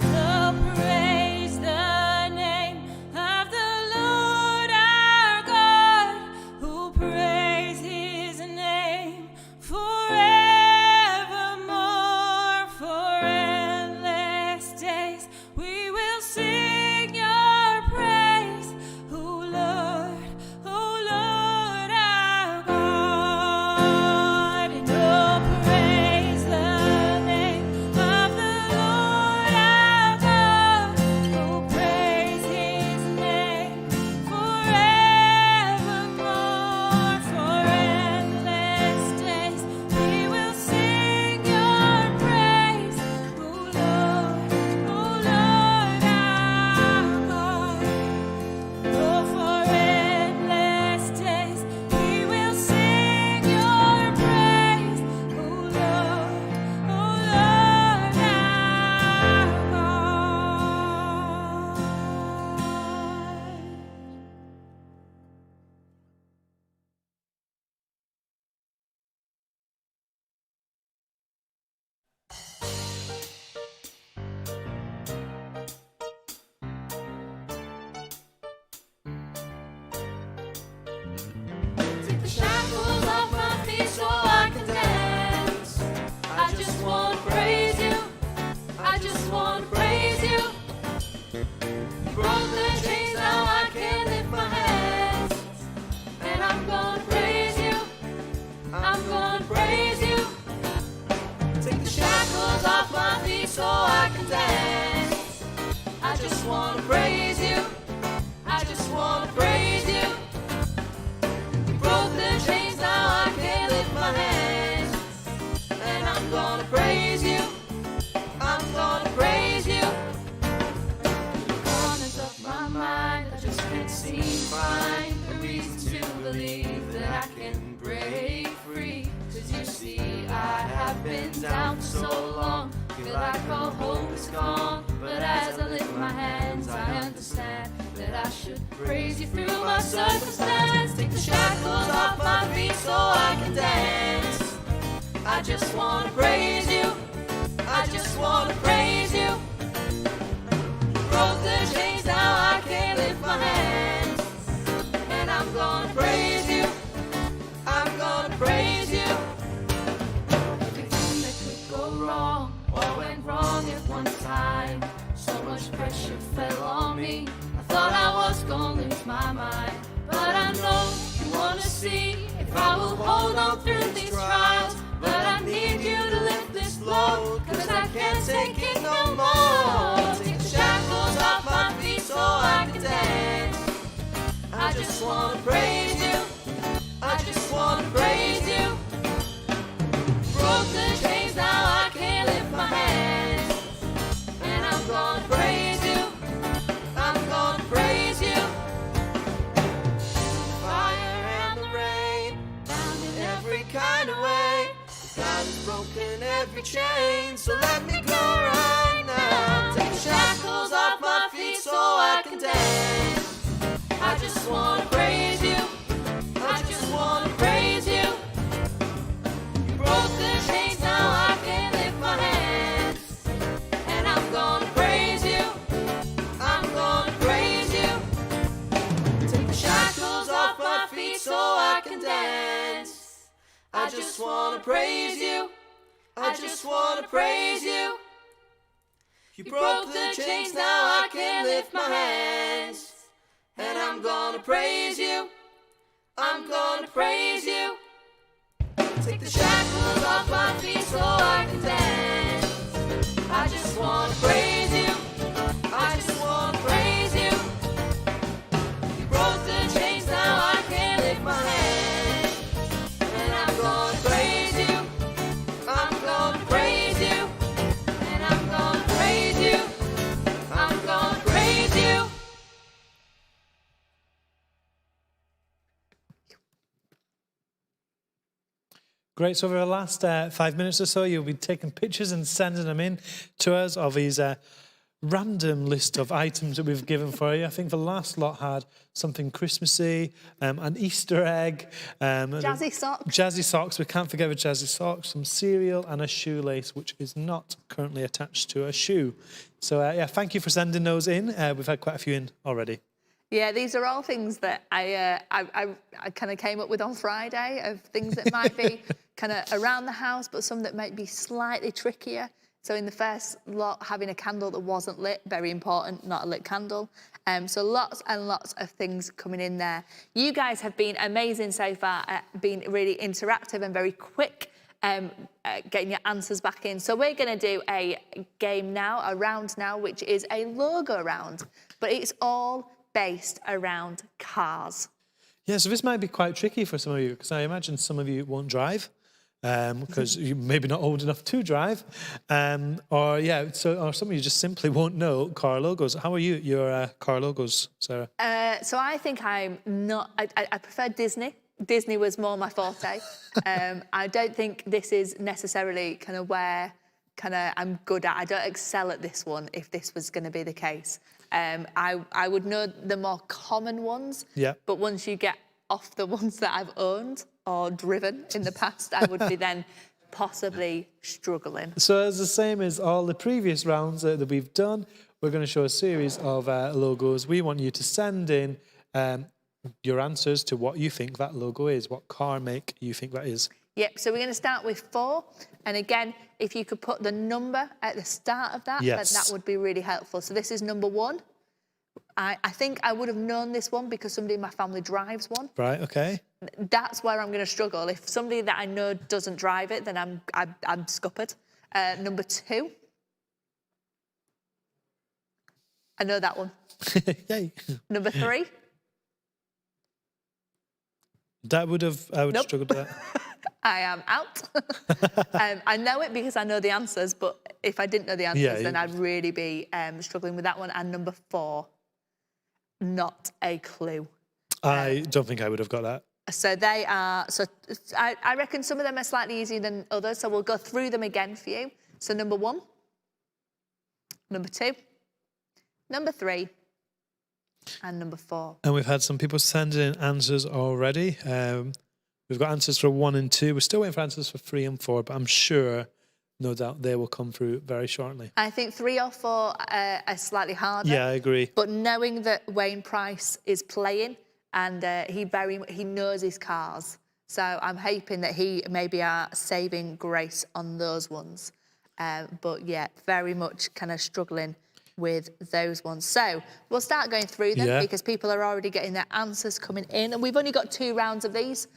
Oh, praise the name of the Lord our God. Oh, praise his name forevermore. For endless days we will sing your praise. Oh Lord our God. And oh, praise the name of the Lord our God. Oh, praise his name forevermore. For endless days we will sing your praise. Oh Lord our God. Oh, for endless days we will sing your praise. Oh Lord our God. Take the shackles off my feet so I can dance. I just want to praise you. I just want to praise you. Broke the chains, now I can lift my hands. And I'm gonna praise you. I'm gonna praise you. Take the shackles off my feet so I can dance. I just want to praise you. I just want to praise you. You broke the chains, now I can lift my hands. And I'm gonna praise you. I'm gonna praise you. Corners of my mind I just can't seem to find. reason to believe that I can break free. 'Cause you see, I have been down for so long, feel like all hope is gone. But as I lift my hands, I understand that I should praise you through my circumstance. Take the shackles off my feet so I can dance. I just wanna praise you. I just wanna praise you. Broke the chains, now I can lift my hands. And I'm gonna praise you. I'm gonna praise you. Everything that could go wrong or went wrong at one time. So much pressure fell on me. I thought I was gonna lose my mind. But I know you wanna see if I will hold on through these trials. But I need you to lift this load, 'cause I can't take it no more. Take the shackles off my feet so I can dance. I just wanna praise you. I just wanna praise you. Broke the chains, now I can lift my hands. And I'm gonna praise you. I'm gonna praise you. The fire and the rain, found in every kind of way. God has broken every chain, so let me go right now. Take the shackles off my feet so I can dance. I just wanna praise you. I just wanna praise you. You broke the chains, now I can lift my hands. And I'm gonna praise you. I'm gonna praise you. Take the shackles off my feet so I can dance. I just wanna praise you. I just wanna praise you. You broke the chains, now I can lift my hands. And I'm gonna praise you. I'm gonna praise you. Take the shackles off my feet so I can dance. I just wanna praise you. I just wanna praise you. You broke the chains, now I can lift my hands. And I'm gonna praise you. I'm gonna praise you. And I'm gonna praise you. I'm gonna praise you. Great. So over the last 5 minutes or so, you'll be taking pictures and sending them in to us of these random list of items that we've given for you. I think the last lot had something Christmassy, an Easter egg. Jazzy socks. Jazzy socks. We can't forget the jazzy socks. Some cereal and a shoelace, which is not currently attached to a shoe. So, yeah, thank you for sending those in. We've had quite a few in already. Yeah, these are all things that I kind of came up with on Friday, of things that might be kind of around the house, but some that might be slightly trickier. So in the first lot, having a candle that wasn't lit, very important, not a lit candle. So lots and lots of things coming in there. You guys have been amazing so far at being really interactive and very quick getting your answers back in. So we're going to do a game now, a round now, which is a logo round, but it's all based around cars. Yeah, so this might be quite tricky for some of you, because I imagine some of you won't drive, because you're maybe not old enough to drive, or some of you just simply won't know car logos. How are your car logos, Sarah? So I think I'm not. I prefer Disney. Disney was more my forte. I don't think this is necessarily kind of where I'm good at. I don't excel at this one if this was going to be the case. I would know the more common ones, yeah. But once you get off the ones that I've owned or driven in the past, I would be then possibly struggling. So it's the same as all the previous rounds that we've done. We're going to show a series of logos. We want you to send in your answers to what you think that logo is, what car make you think that is. Yep, so we're going to start with 4. And again, if you could put the number at the start of that, yes, that would be really helpful. So this is number 1. I think I would have known this one because somebody in my family drives one. Right, okay. That's where I'm going to struggle. If somebody that I know doesn't drive it, then I'm scuppered. Number 2. I know that one. Yay. Number 3. I would Nope. struggle with that. I am out. I know it because I know the answers, but if I didn't know the answers, then I'd really be struggling with that one. And number 4, not a clue. I don't think I would have got that. So they are, so I reckon some of them are slightly easier than others, so we'll go through them again for you. So number 1, number 2, number 3, and number 4. And we've had some people send in answers already. We've got answers for 1 and 2. We're still waiting for answers for 3 and 4, but I'm sure, no doubt, they will come through very shortly. I think 3 or 4 are slightly harder. Yeah, I agree. But knowing that Wayne Price is playing and he knows his cars, so I'm hoping that he maybe are saving grace on those ones. But yeah, very much kind of struggling with those ones. So we'll start going through them because people are already getting their answers coming in, and we've only got 2 rounds of these.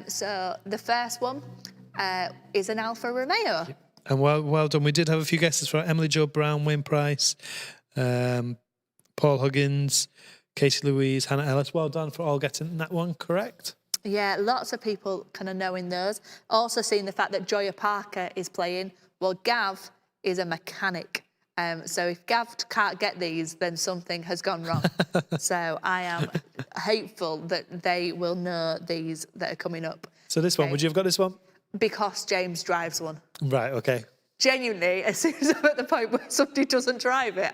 So the first one is an Alfa Romeo. And well done. We did have a few guesses for Emily Jo Brown, Wayne Price, Paul Huggins, Casey Louise, Hannah Ellis. Well done for all getting that one correct. Yeah, lots of people kind of knowing those. Also seeing the fact that Joya Parker is playing. Well, Gav is a mechanic. So if Gav can't get these, then something has gone wrong. So I am hopeful that they will know these that are coming up. So this one, would you have got this one? Because James drives one. Right, okay. Genuinely, as soon as I'm at the point where somebody doesn't drive it,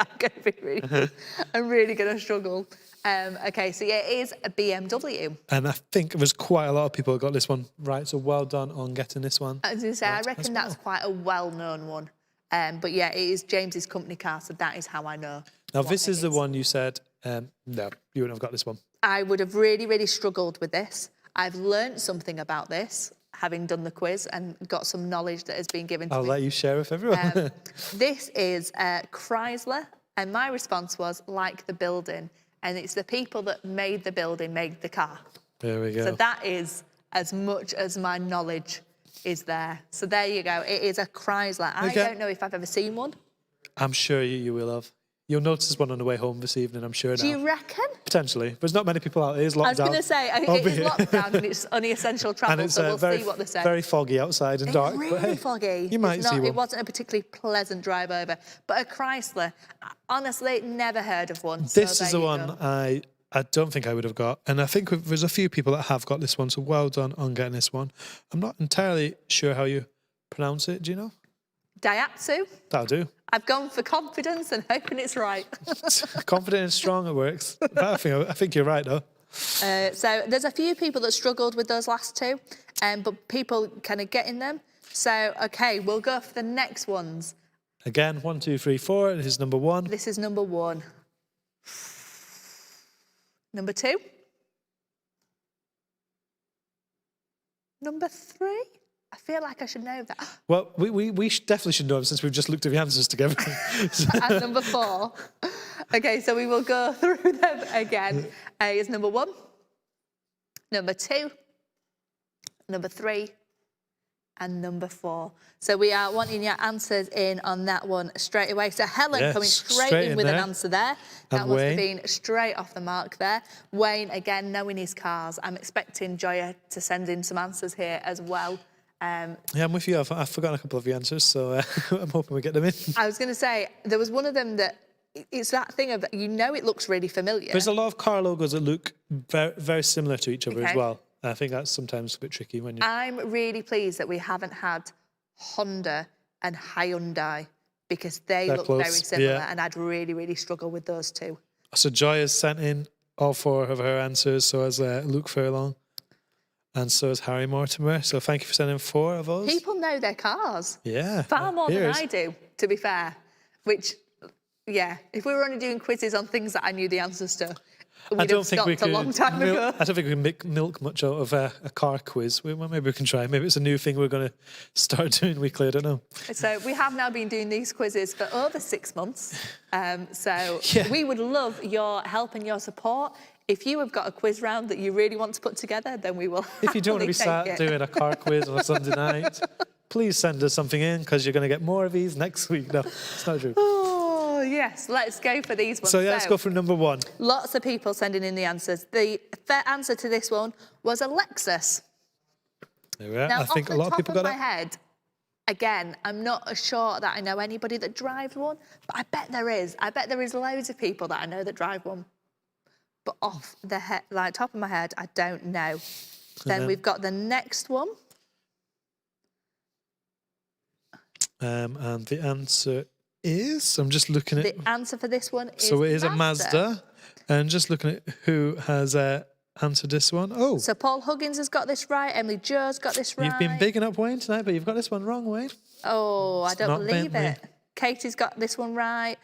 I'm really going to struggle. Okay, so yeah, it is a BMW. And I think there's quite a lot of people who got this one right, so well done on getting this one. I was going to say, I reckon that's quite a well-known one. But yeah, it is James's company car, so that is how I know. Now, this is the one you said, no, you wouldn't have got this one. I would have really, really struggled with this. I've learnt something about this, having done the quiz and got some knowledge that has been given to me. I'll let you share with everyone. This is Chrysler, and my response was, like the building. And it's the people that made the building made the car. There we go. So that is as much as my knowledge is there. So there you go. It is a Chrysler. I don't know if I've ever seen one. I'm sure you will have. You'll notice one on the way home this evening, I'm sure. Do you reckon? Potentially. There's not many people out there. It's locked I was going to say, it is locked down and it's only essential travel, and it's, so we'll see what they say. Very foggy outside and dark. Really but hey, foggy. You might see one. It wasn't a particularly pleasant drive over. But a Chrysler, honestly, never heard of one. This is the one I don't think I would have got. And I think there's a few people that have got this one, so well done on getting this one. I'm not entirely sure how you pronounce it. Do you know? Daihatsu. That'll do. I've gone for confidence and hoping it's right. Confident and strong, it works. But I think you're right, though. So there's a few people that struggled with those last 2, but people kind of getting them. So, OK, we'll go for the next ones. Again, 1, 2, 3, 4. This is number 1. This is number 1. Number 2. Number 3. I feel like I should know that. Well, we definitely should know them since we've just looked at the answers together. And number 4. OK, so we will go through them again. Is number 1, number 2, number 3, and number 4. So we are wanting your answers in on that one straight away. So Helen coming straight in with an answer there. That must have been straight off the mark there. Wayne, again, knowing his cars. I'm expecting Joya to send in some answers here as well. Yeah, I'm with you. I've forgotten a couple of the answers, so I'm hoping we get them in. I was going to say, there was one of them that, it's that thing of, it looks really familiar. There's a lot of car logos that look very, very similar to each other as well. I think that's sometimes a bit tricky when you... I'm really pleased that we haven't had Honda and Hyundai because they look very similar and I'd really, really struggle with those 2. So Joy has sent in all 4 of her answers, so has Luke Furlong. And so is Harry Mortimer. So thank you for sending 4 of those. People know their cars. Yeah. Far more than I do, to be fair. Which, yeah, if we were only doing quizzes on things that I knew the answers to, we'd have stopped a long time ago. I don't think we can milk much out of a car quiz. Well, maybe we can try. Maybe it's a new thing we're going to start doing weekly. I don't know. So we have now been doing these quizzes for over 6 months. We would love your help and your support. If you have got a quiz round that you really want to put together, then we will. If you don't want to be sat doing a car quiz on a Sunday night, please send us something in because you're going to get more of these next week. No, it's not true. Oh, yes. Let's go for these ones. So, let's go for number 1. Lots of people sending in the answers. The fair answer to this one was a Lexus. There we are. Now, I think a lot of people got it. off the top of my head, again, I'm not sure that I know anybody that drives one, but I bet there is. I bet there is loads of people that I know that drive one. but off the head, like top of my head, I don't know. Then we've got the next one. And the answer is, I'm just looking at... The answer for this one is So it is Mazda. a Mazda. And just looking at who has answered this one. Oh, So Paul Huggins has got this right. Emily Joe's got this right. you've been bigging up Wayne tonight, but you've got this one wrong, Wayne. Oh, I don't not believe Bentley. it. Katie's got this one right.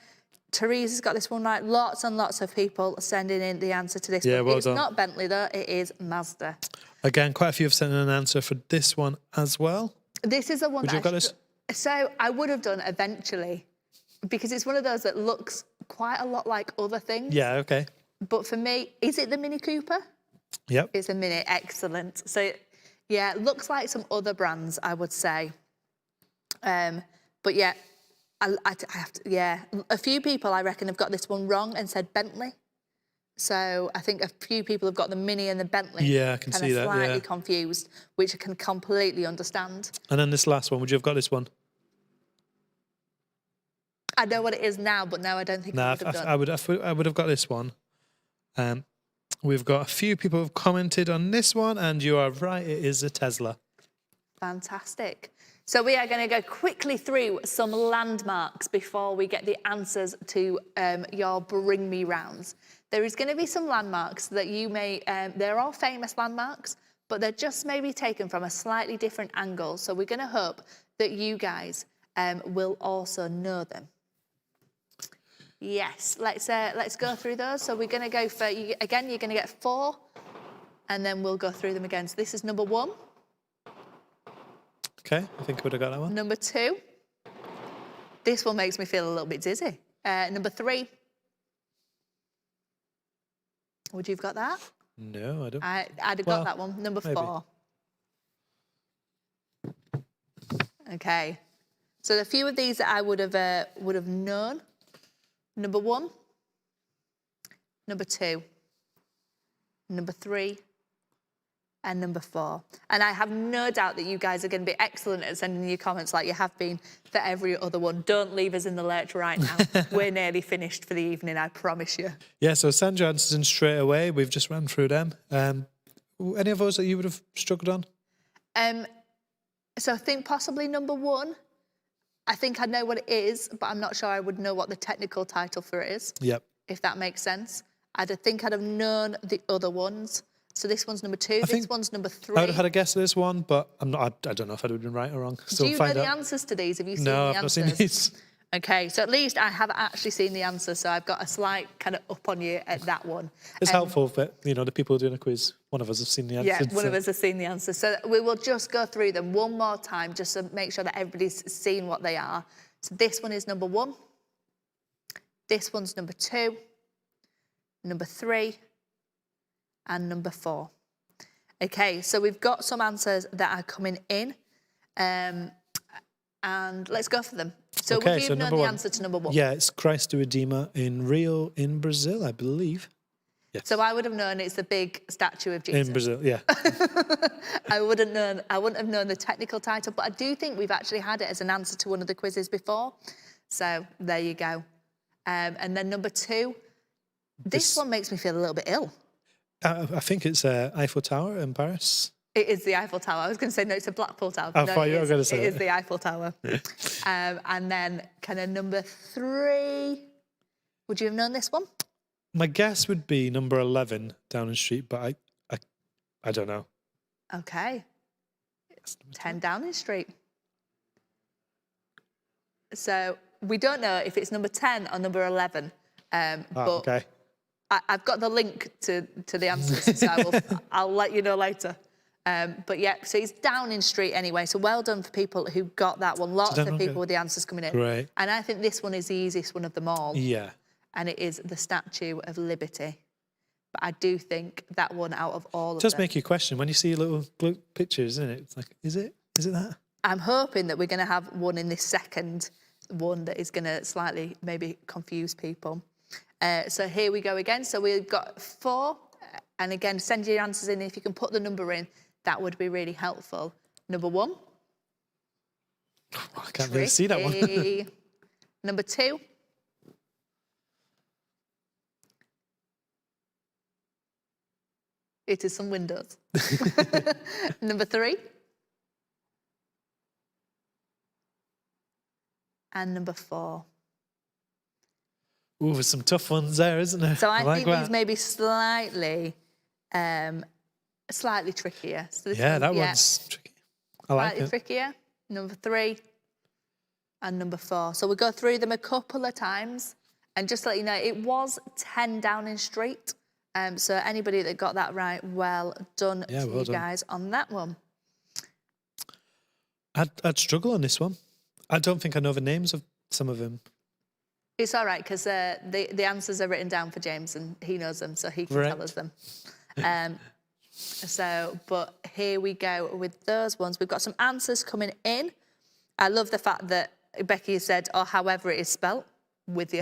Teresa's got this one right. Lots and lots of people sending in the answer to this Yeah, one. well It's done. not Bentley, though. It is Mazda. Again, quite a few have sent in an answer for this one as well. This is the one Would that you have got this? So I would have done eventually, because it's one of those that looks quite a lot like other things. Yeah, okay. But for me, is it the Mini Cooper? Yep. It's a Mini. Excellent. So, yeah, it looks like some other brands, I would say. But yeah, I have to, yeah. A few people, I reckon, have got this one wrong and said Bentley. So I think a few people have got the Mini and the Bentley. Yeah, I can see that, Slightly yeah. confused, which I can completely understand. And then this last one, would you have got this one? I know what it is now, but no, I don't think I Nah, would have done. I would have got this one. We've got a few people who have commented on this one, and you are right, it is a Tesla. Fantastic. So we are going to go quickly through some landmarks before we get the answers to your Bring Me rounds. There is going to be some landmarks that you may, they're all famous landmarks, but they're just maybe taken from a slightly different angle. So we're going to hope that you guys will also know them. Yes, let's go through those. So we're going to go for, again, you're going to get 4, and then we'll go through them again. So this is number 1. Okay, I think I would have got that one. Number 2. This one makes me feel a little bit dizzy. Number 3. Would you have got that? No, I don't. I'd have Well, got that one. Number maybe. 4. Okay. So a few of these that I would have known. Number 1. Number 2. Number 3. And number 4. And I have no doubt that you guys are going to be excellent at sending your comments like you have been for every other one. Don't leave us in the lurch right now. We're nearly finished for the evening, I promise you. Yeah, so send your answers in straight away. We've just ran through them. Any of those that you would have struggled on? So I think possibly number 1. I think I know what it is, but I'm not sure I would know what the technical title for it is, Yep. if that makes sense. I'd have known the other ones. So this one's number 2. This think one's number 3. I would have had a guess at this one, but I'm not. I don't know if I'd have been right or wrong. So Do you know find the out. answers to these? Have you seen No, the I've not answers? seen these. Okay, so at least I have actually seen the answer, so I've got a slight kind of up on you at that one. It's helpful that the people doing a quiz, one of us have seen the answer. Yeah, one of us has seen the answer. So we will just go through them one more time just to make sure that everybody's seen what they are. So this one is number 1. This one's number 2. Number 3. And number 4. Okay, so we've got some answers that are coming in. And let's go for them. So Okay, would you so have known number the 1. answer to number 1? Yeah, it's Christ the Redeemer in Rio in Brazil, I believe. Yes. So I would have known it's the big statue of Jesus. In Brazil, yeah. I wouldn't have known the technical title, but I do think we've actually had it as an answer to one of the quizzes before. So there you go. And then number 2, this one makes me feel a little bit ill. I think it's Eiffel Tower in Paris. It is the Eiffel Tower. I was going to say, no, it's a Blackpool Tower. I No, thought you it were is. going to say It it. is the Eiffel Tower. And then kind of number 3. Would you have known this one? My guess would be number 11 Downing Street, but I don't know. Okay. 10 Downing Street. So we don't know if it's number 10 or number 11. But Okay. I've got the link to the answers, so I'll let you know later. But yeah, so it's Downing Street anyway. So well done for people who got that one. Lots of people with the answers coming in. Great. And I think this one is the easiest one of them all. Yeah. And it is the Statue of Liberty. But I do think that one out of all of It does them. make you question when you see little pictures, isn't it? It's like, is it that? I'm hoping that we're going to have one in this second one that is going to slightly maybe confuse people. So here we go again. So we've got 4. And again, send your answers in. If you can put the number in, that would be really helpful. Number 1. I can't really see that one. Tricky. Number 2. It is some windows. Number 3. And number 4. Ooh, there's some tough ones there, isn't there? So I like think that. these may be slightly trickier. So this Yeah, that one's tricky. I like slightly it. trickier. Number 3 and number 4. So we'll go through them a couple of times. And just to let you know, it was 10 Downing Street. So anybody that got that right, well done to well you done. guys on that one. I'd struggle on this one. I don't think I know the names of some of them. It's all right, because the answers are written down for James and he knows them, so he can tell us them. But here we go with those ones. We've got some answers coming in. I love the fact that Becky said, or however it is spelt, with you.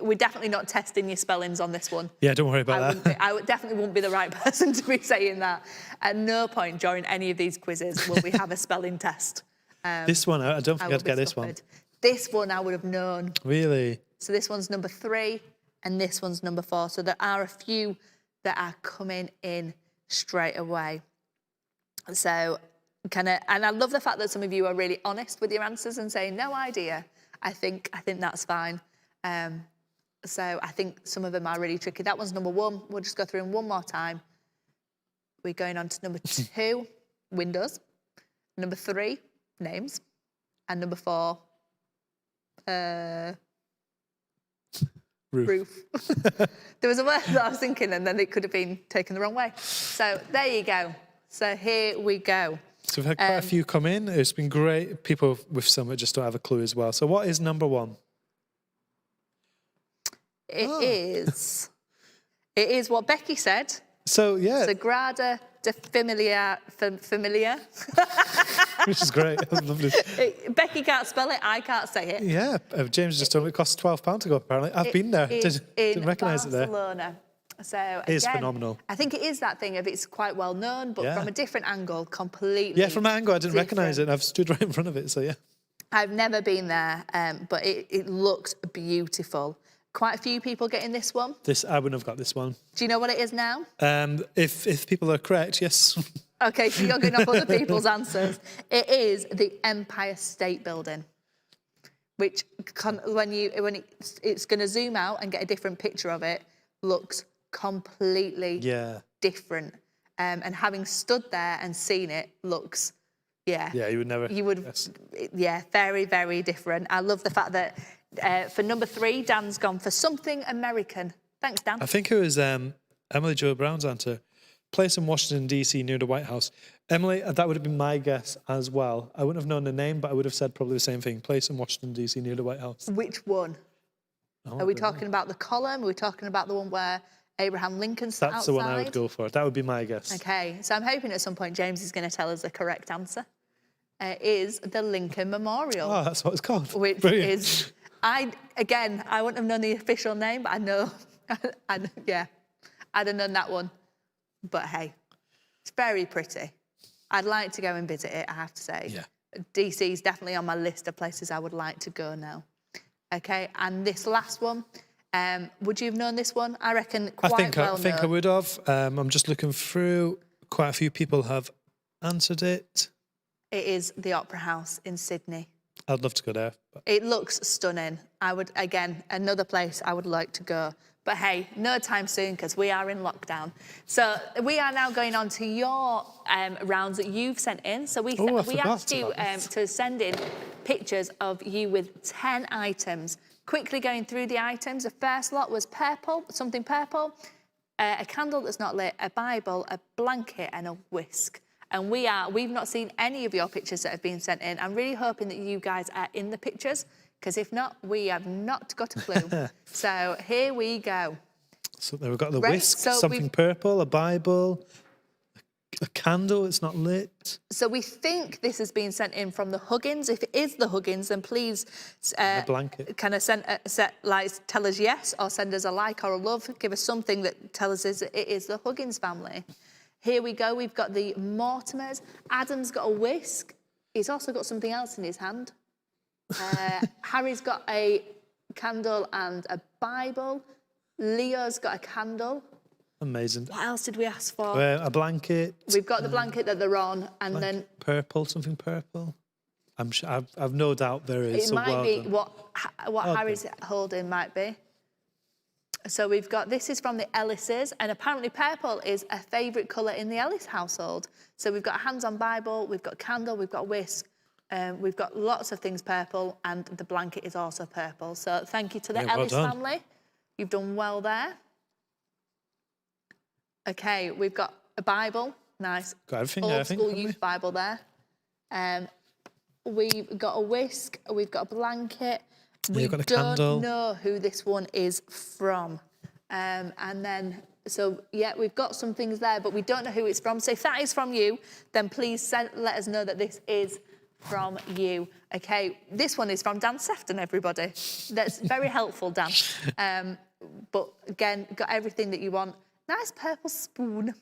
We're definitely not testing your spellings on this one. Yeah, don't worry about that. I definitely wouldn't be the right person to be saying that. At no point during any of these quizzes will we have a spelling test. This one, I don't think I'd get this one. This one I would have known. Really? So this one's number 3 and this one's number 4. So there are a few that are coming in straight away. So and I love the fact that some of you are really honest with your answers and saying no idea. I think that's fine. So I think some of them are really tricky. That one's number 1. We'll just go through them one more time. We're going on to number 2, windows. Number 3, names. And number 4, roof. There was a word that I was thinking and then it could have been taken the wrong way. So there you go. So here we go. So we've had quite a few come in. It's been great. People with some that just don't have a clue as well. So what is number 1? It is what Becky said. So, yeah. Sagrada de Familia. Which is great. I love this. Becky can't spell it, I can't say it. Yeah, James just told me it costs £12 to go, apparently. I've been there. Didn't recognise it there. Barcelona. So It is phenomenal. I think it is that thing of it's quite well known, but Yeah. from a different angle, completely. Yeah, from that angle, I didn't recognise it, and I've stood right in front of it, so yeah. I've never been there, but it looks beautiful. Quite a few people getting this one. I wouldn't have got this one. Do you know what it is now? If people are correct, yes. Okay, so you're going off other people's answers. It is the Empire State Building, which it's going to zoom out and get a different picture of it, looks completely different. And having stood there and seen it, looks, Yeah, you would never. You would, yes. Yeah, very, very different. I love the fact that for number 3, Dan's gone for something American. Thanks, Dan. I think it was Emily Jo Brown's answer. Place in Washington, D.C. near the White House. Emily, that would have been my guess as well. I wouldn't have known the name, but I would have said probably the same thing. Place in Washington, D.C. near the White House. Which one? Are we talking about the column? Are we talking about the one where Abraham Lincoln sat outside? That's the one I would go for. That would be my guess. Okay, so I'm hoping at some point James is going to tell us the correct answer. Is the Lincoln Memorial. Oh, that's what it's called. Which Brilliant. is, I wouldn't have known the official name, but I know, I'd have known that one. But hey, it's very pretty. I'd like to go and visit it, I have to say. Yeah. DC is definitely on my list of places I would like to go now. Okay, and this last one, would you have known this one? I reckon quite well known. I think I would have. I'm just looking through. Quite a few people have answered it. It is the Opera House in Sydney. I'd love to go there. But... It looks stunning. I would, again, another place I would like to go. But hey, no time soon because we are in lockdown. So we are now going on to your rounds that you've sent in. So we asked you to send in pictures of you with 10 items. Quickly going through the items. The first lot was purple, something purple, a candle that's not lit, a Bible, a blanket and a whisk. And we've not seen any of your pictures that have been sent in. I'm really hoping that you guys are in the pictures, because if not, we have not got a clue. So here we go. So there we've got the whisk, something purple, a Bible, a candle, it's not lit. So we think this has been sent in from the Huggins. If it is the Huggins, then please a blanket. Kind of tell us yes, or send us a like or a love. Give us something that tells us it is the Huggins family. Here we go, we've got the Mortimers. Adam's got a whisk. He's also got something else in his hand. Harry's got a candle and a Bible. Leo's got a candle. Amazing. What else did we ask for? A blanket. We've got the blanket that they're on, and then Purple, something purple. I'm sure, I've no doubt there is. it might be done. what Harry's holding might be. So we've got, this is from the Ellises, and apparently purple is a favourite colour in the Ellis household. So we've got a hands-on Bible, we've got a candle, we've got a whisk, we've got lots of things purple, and the blanket is also purple. So thank you to the Ellis family. You've done well there. Okay, we've got a Bible, nice. Got everything, old school youth Bible there. We've got a whisk, we've got a blanket. We got a don't candle. know who this one is from. And then, so yeah, we've got some things there, but we don't know who it's from. So if that is from you, then please let us know that this is from you. Okay, this one is from Dan Sefton, everybody. That's very helpful, Dan. But again, got everything that you want. Nice purple spoon.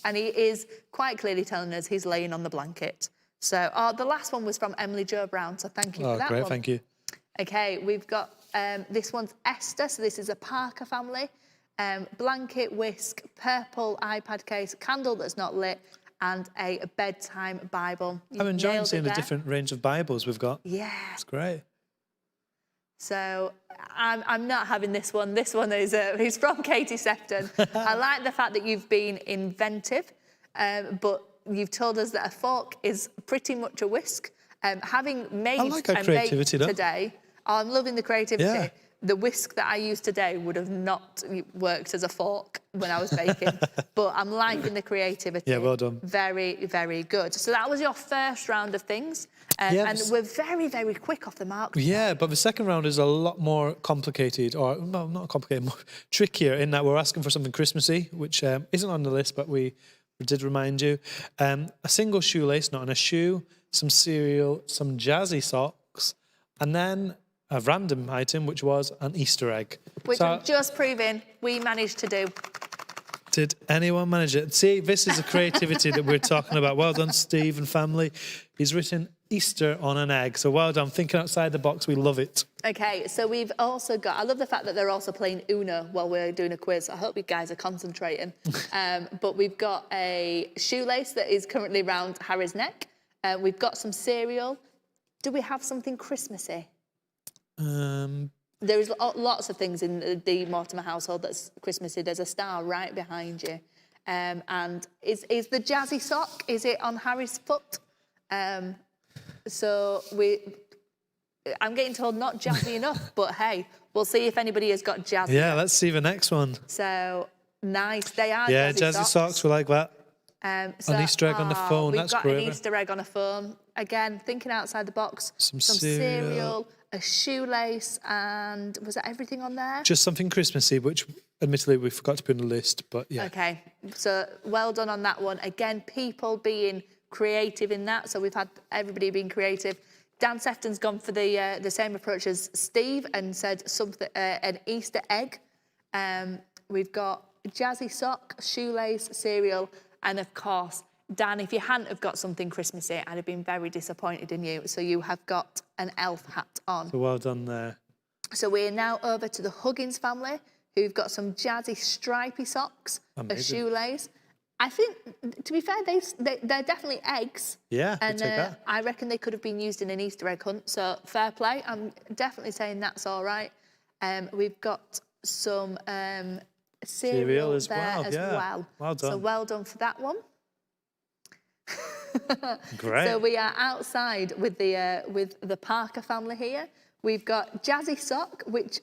And he is quite clearly telling us he's laying on the blanket. So, the last one was from Emily Jo Brown, so thank you for that great, one. thank you. Okay, we've got, this one's Esther, so this is a Parker family. Blanket, whisk, purple iPad case, candle that's not lit, and a bedtime Bible. I'm enjoying seeing the different range of Bibles we've got. Yeah. It's great. So I'm not having this one. This one is he's from Katie Sefton. I like the fact that you've been inventive, but you've told us that a fork is pretty much a whisk. Having made I like our and creativity, baked though. today, I'm loving the creativity. Yeah. The whisk that I used today would have not worked as a fork when I was baking, but I'm liking the creativity. Yeah, well done. Very, very good. So that was your first round of things, and we're very, very quick off the mark. Yeah, but the second round is a lot more complicated, or no, not complicated, more trickier in that we're asking for something Christmassy, which isn't on the list, but we did remind you. A single shoelace, not in a shoe, some cereal, some jazzy socks, and then a random item, which was an Easter egg. Which I'm just proving we managed to do. Did anyone manage it? See, this is the creativity that we're talking about. Well done, Steve and family. He's written Easter on an egg. So well done. Thinking outside the box. We love it. Okay, so we've also got, I love the fact that they're also playing Uno while we're doing a quiz. I hope you guys are concentrating. But we've got a shoelace that is currently round Harry's neck. We've got some cereal. Do we have something Christmassy? There is lots of things in the Mortimer household that's Christmassy. There's a star right behind you. And is the jazzy sock, is it on Harry's foot? So I'm getting told not jazzy enough, but hey, we'll see if anybody has got jazzy. Yeah, let's see the next one. So nice, they are jazzy socks. We like that. So, an Easter egg on the phone, that's great. We've got an Easter egg on a phone. Again, thinking outside the box. Some cereal, a shoelace, and was that everything on there? Just something Christmassy, which admittedly we forgot to put on the list, but yeah. Okay, so well done on that one. Again, people being creative in that. So we've had everybody being creative. Dan Sefton's gone for the same approach as Steve and said something an Easter egg. We've got jazzy sock, shoelace, cereal, and of course, Dan, if you hadn't have got something Christmassy, I'd have been very disappointed in you. So you have got an elf hat on. So well done there. So we're now over to the Huggins family, who've got some jazzy stripy socks, a shoelace. I think, to be fair, they're definitely eggs. Yeah, and take that. I reckon they could have been used in an Easter egg hunt. So fair play. I'm definitely saying that's all right. We've got some cereal as there well. as Yeah. well. Well done. So well done for that one. Great. So we are outside with the Parker family here. We've got jazzy sock, which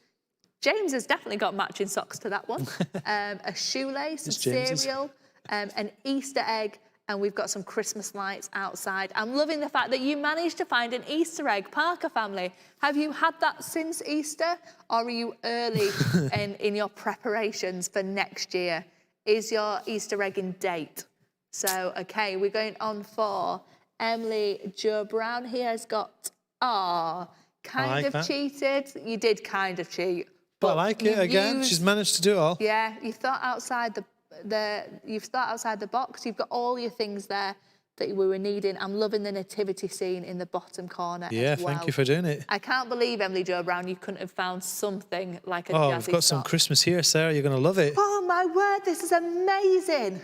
James has definitely got matching socks to that one. A shoelace, a cereal, an Easter egg, and we've got some Christmas lights outside. I'm loving the fact that you managed to find an Easter egg, Parker family. Have you had that since Easter, or are you early in your preparations for next year? Is your Easter egg in date? So, okay, we're going on for Emily Jo Brown. He has got, kind of cheated. You did kind of cheat. But I like it again. She's managed to do it all. Yeah, you've thought outside the box. You've got all your things there. that we were needing. I'm loving the nativity scene in the bottom corner Yeah, as well. thank you for doing it. I can't believe, Emily Jo Brown, you couldn't have found something like a jazzy Oh, we've got some sock. Christmas here, Sarah. You're going to love it. Oh, my word, this is amazing.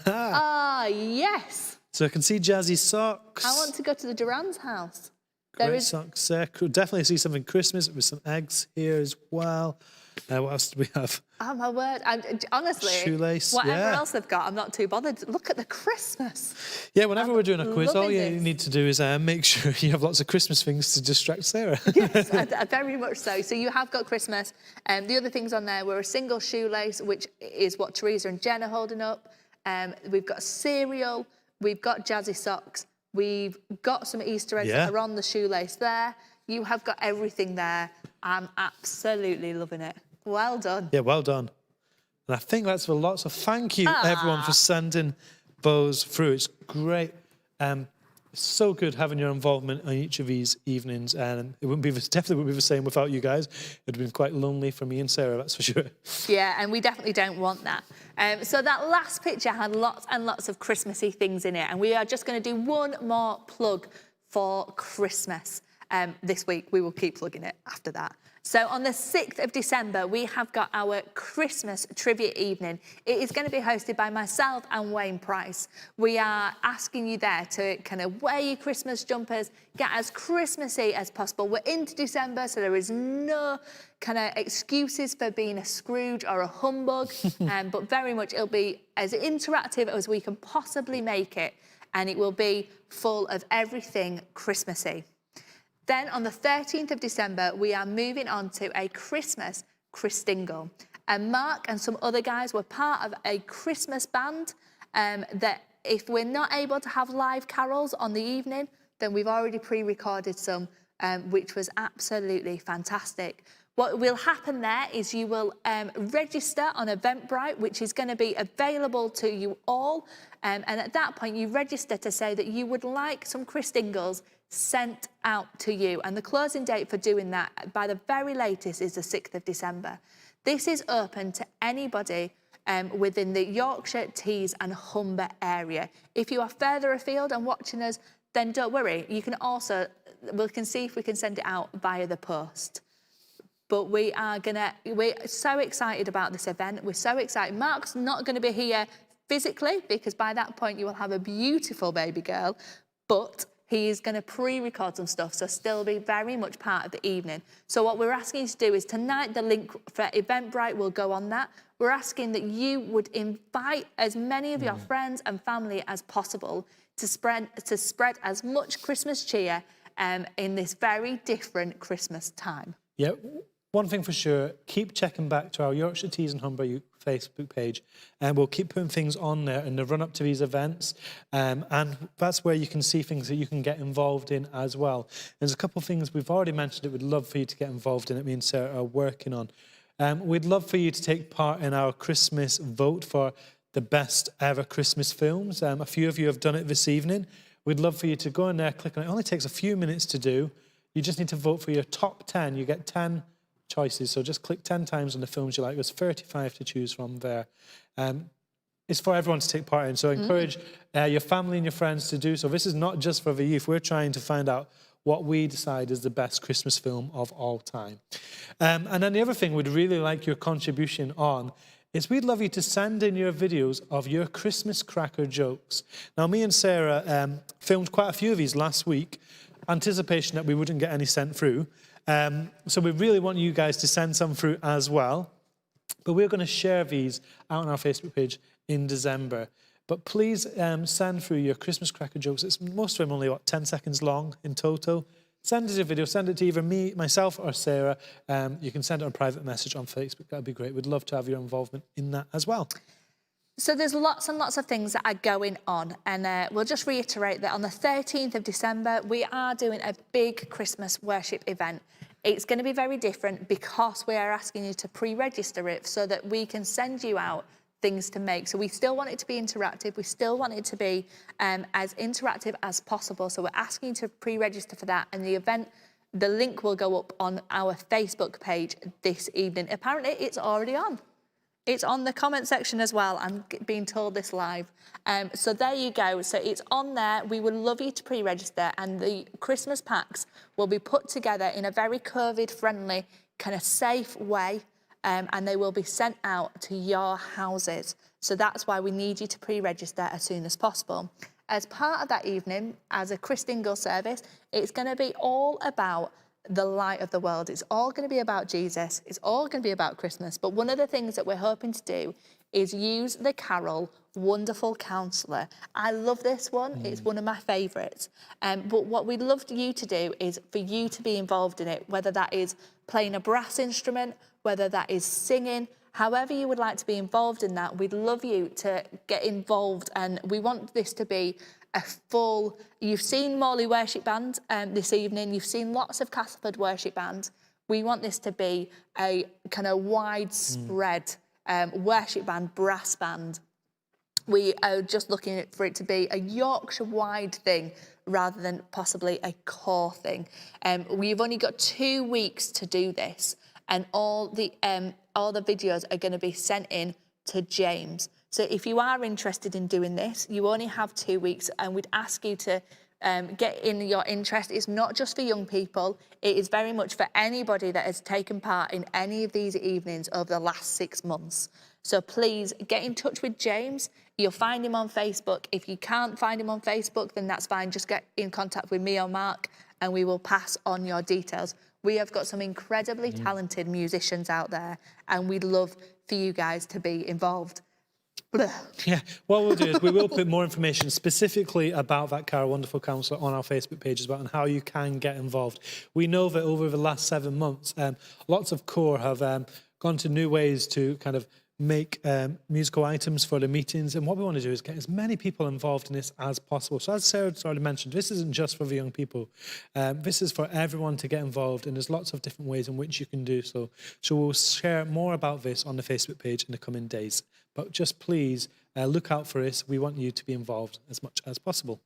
Ah, yes. So I can see jazzy socks. I want to go to the Duran's house. Great socks there. Could definitely see something Christmas with some eggs here as well. What else do we have? Oh, my word. Honestly, Shoelace, whatever else they've got, I'm not too bothered. Look at the Christmas. Yeah, whenever we're doing a quiz, all loving you this. need to do is make sure you have lots of Christmas things to distract Sarah. Yes, very much so. So you have got Christmas. The other things on there were a single shoelace, which is what Teresa and Jen are holding up. We've got cereal. We've got jazzy socks. We've got some Easter eggs that are on the shoelace there. You have got everything there. I'm absolutely loving it. Well done. Yeah, well done. And I think that's for lots of thank you, everyone, for sending those through. It's great. It's so good having your involvement on each of these evenings, and it definitely wouldn't be the same without you guys. It'd have been quite lonely for me and Sarah, that's for sure. Yeah, and we definitely don't want that. So that last picture had lots and lots of Christmassy things in it, and we are just going to do one more plug for Christmas. This week, we will keep plugging it after that. So on the 6th of December, we have got our Christmas trivia evening. It is going to be hosted by myself and Wayne Price. We are asking you there to kind of wear your Christmas jumpers, get as Christmassy as possible. We're into December, so there is no kind of excuses for being a Scrooge or a humbug, but very much it'll be as interactive as we can possibly make it, and it will be full of everything Christmassy. Then on the 13th of December, we are moving on to a Christmas Christingle. And Mark and some other guys were part of a Christmas band that if we're not able to have live carols on the evening, then we've already pre-recorded some, which was absolutely fantastic. What will happen there is you will register on Eventbrite, which is going to be available to you all. And at that point, you register to say that you would like some Christingles sent out to you. And the closing date for doing that, by the very latest, is the 6th of December. This is open to anybody within the Yorkshire, Tees and Humber area. If you are further afield and watching us, then don't worry. You can also, we can see if we can send it out via the post. But we're so excited about this event. We're so excited. Mark's not going to be here physically because by that point you will have a beautiful baby girl, but he is going to pre-record some stuff, so still be very much part of the evening. So what we're asking you to do is tonight, the link for Eventbrite will go on that. We're asking that you would invite as many of your friends and family as possible to spread as much Christmas cheer in this very different Christmas time. Yeah, one thing for sure, keep checking back to our Yorkshire Tees and Humber Facebook page, and we'll keep putting things on there in the run-up to these events, and that's where you can see things that you can get involved in as well. There's a couple of things we've already mentioned that we'd love for you to get involved in that me and Sarah are working on. We'd love for you to take part in our Christmas vote for the best ever Christmas films. A few of you have done it this evening. We'd love for you to go in there, click on it. It only takes a few minutes to do. You just need to vote for your top 10. You get 10 choices, so just click 10 times on the films you like. There's 35 to choose from there. It's for everyone to take part in, so encourage your family and your friends to do so. This is not just for the youth. We're trying to find out what we decide is the best Christmas film of all time. And then the other thing we'd really like your contribution on is we'd love you to send in your videos of your Christmas cracker jokes. Now, me and Sarah filmed quite a few of these last week, anticipation that we wouldn't get any sent through. So we really want you guys to send some through as well. But we're going to share these out on our Facebook page in December. But please send through your Christmas cracker jokes. Most of them only, 10 seconds long in total. Send us your video. Send it to either me, myself, or Sarah. You can send it on a private message on Facebook. That would be great. We'd love to have your involvement in that as well. So there's lots and lots of things that are going on, and we'll just reiterate that on the 13th of December, we are doing a big Christmas worship event. It's going to be very different because we are asking you to pre-register it so that we can send you out things to make. So we still want it to be interactive. We still want it to be as interactive as possible. So we're asking you to pre-register for that, and the event, the link will go up on our Facebook page this evening. Apparently, it's already on. It's on the comment section as well. I'm being told this live. So there you go. So it's on there. We would love you to pre-register, and the Christmas packs will be put together in a very COVID-friendly, kind of safe way, and they will be sent out to your houses. So that's why we need you to pre-register as soon as possible. As part of that evening, as a Christingle service, it's going to be all about the light of the world. It's all going to be about Jesus. It's all going to be about Christmas. But one of the things that we're hoping to do is use the carol Wonderful Counselor. I love this one. It's one of my favourites. But what we'd love you to do is for you to be involved in it, whether that is playing a brass instrument, whether that is singing, however you would like to be involved in that, we'd love you to get involved. And we want this to be a full... You've seen Morley Worship Band this evening. You've seen lots of Castleford Worship Band. We want this to be a kind of widespread worship band, brass band. We are just looking for it to be a Yorkshire-wide thing rather than possibly a core thing. We've only got 2 weeks to do this, and all the videos are going to be sent in to James. So if you are interested in doing this, you only have 2 weeks, and we'd ask you to get in your interest. It's not just for young people. It is very much for anybody that has taken part in any of these evenings over the last 6 months. So please get in touch with James. You'll find him on Facebook. If you can't find him on Facebook, then that's fine. Just get in contact with me or Mark, and we will pass on your details. We have got some incredibly talented musicians out there, and we'd love for you guys to be involved. Yeah, what we'll do is we will put more information specifically about that Carol Wonderful Counselor on our Facebook page as well, and how you can get involved. We know that over the last 7 months, lots of core have gone to new ways to kind of make musical items for the meetings, and what we want to do is get as many people involved in this as possible. So as Sarah's already mentioned, this isn't just for the young people. This is for everyone to get involved, and there's lots of different ways in which you can do so. So we'll share more about this on the Facebook page in the coming days. But just please look out for us. We want you to be involved as much as possible.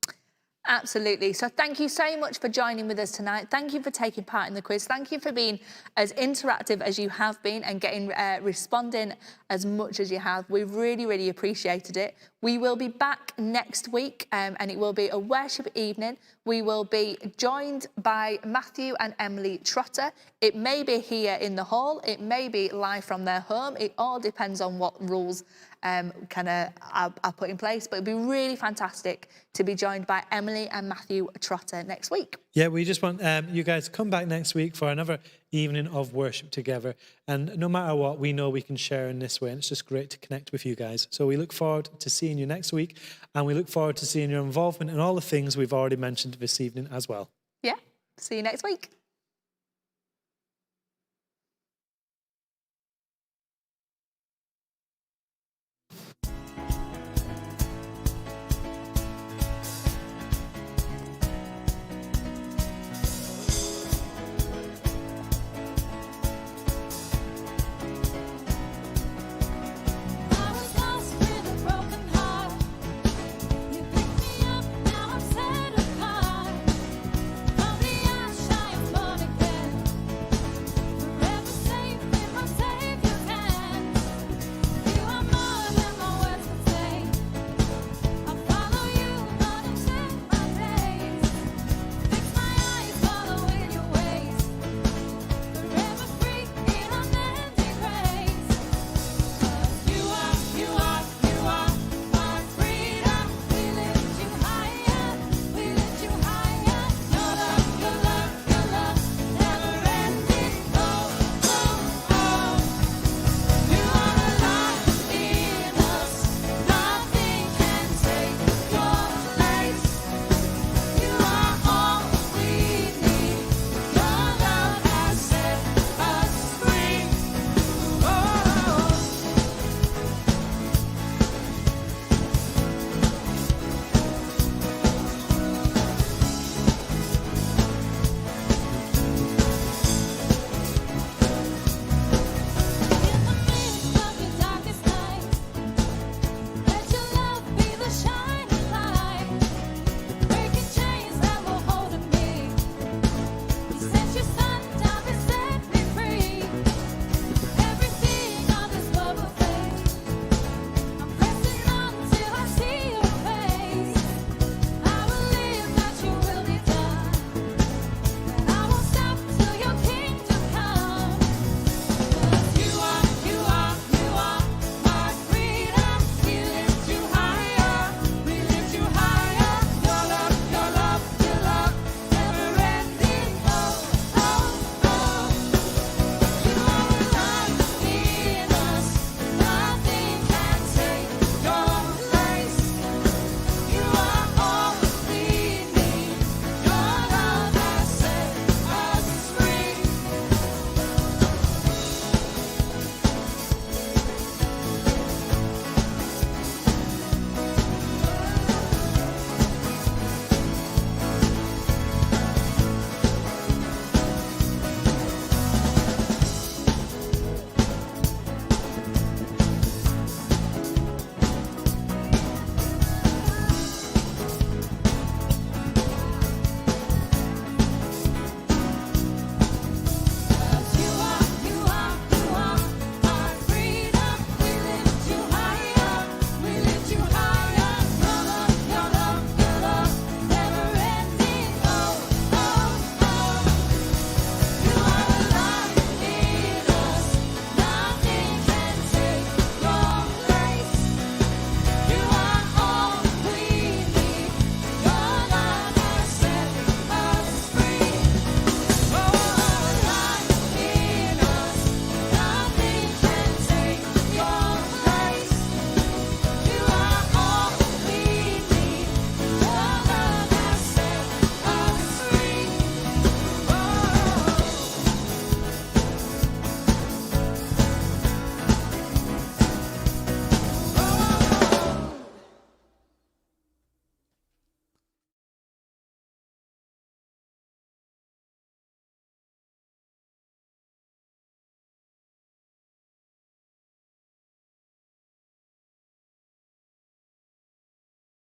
Absolutely. So thank you so much for joining with us tonight. Thank you for taking part in the quiz. Thank you for being as interactive as you have been and getting responding as much as you have. We've really, really appreciated it. We will be back next week, and it will be a worship evening. We will be joined by Matthew and Emily Trotter. It may be here in the hall. It may be live from their home. It all depends on what rules are put in place. But it'd be really fantastic to be joined by Emily and Matthew Trotter next week. Yeah, we just want you guys to come back next week for another evening of worship together. And no matter what, we know we can share in this way, and it's just great to connect with you guys. So we look forward to seeing you next week, and we look forward to seeing your involvement in all the things we've already mentioned this evening as well. Yeah, see you next week.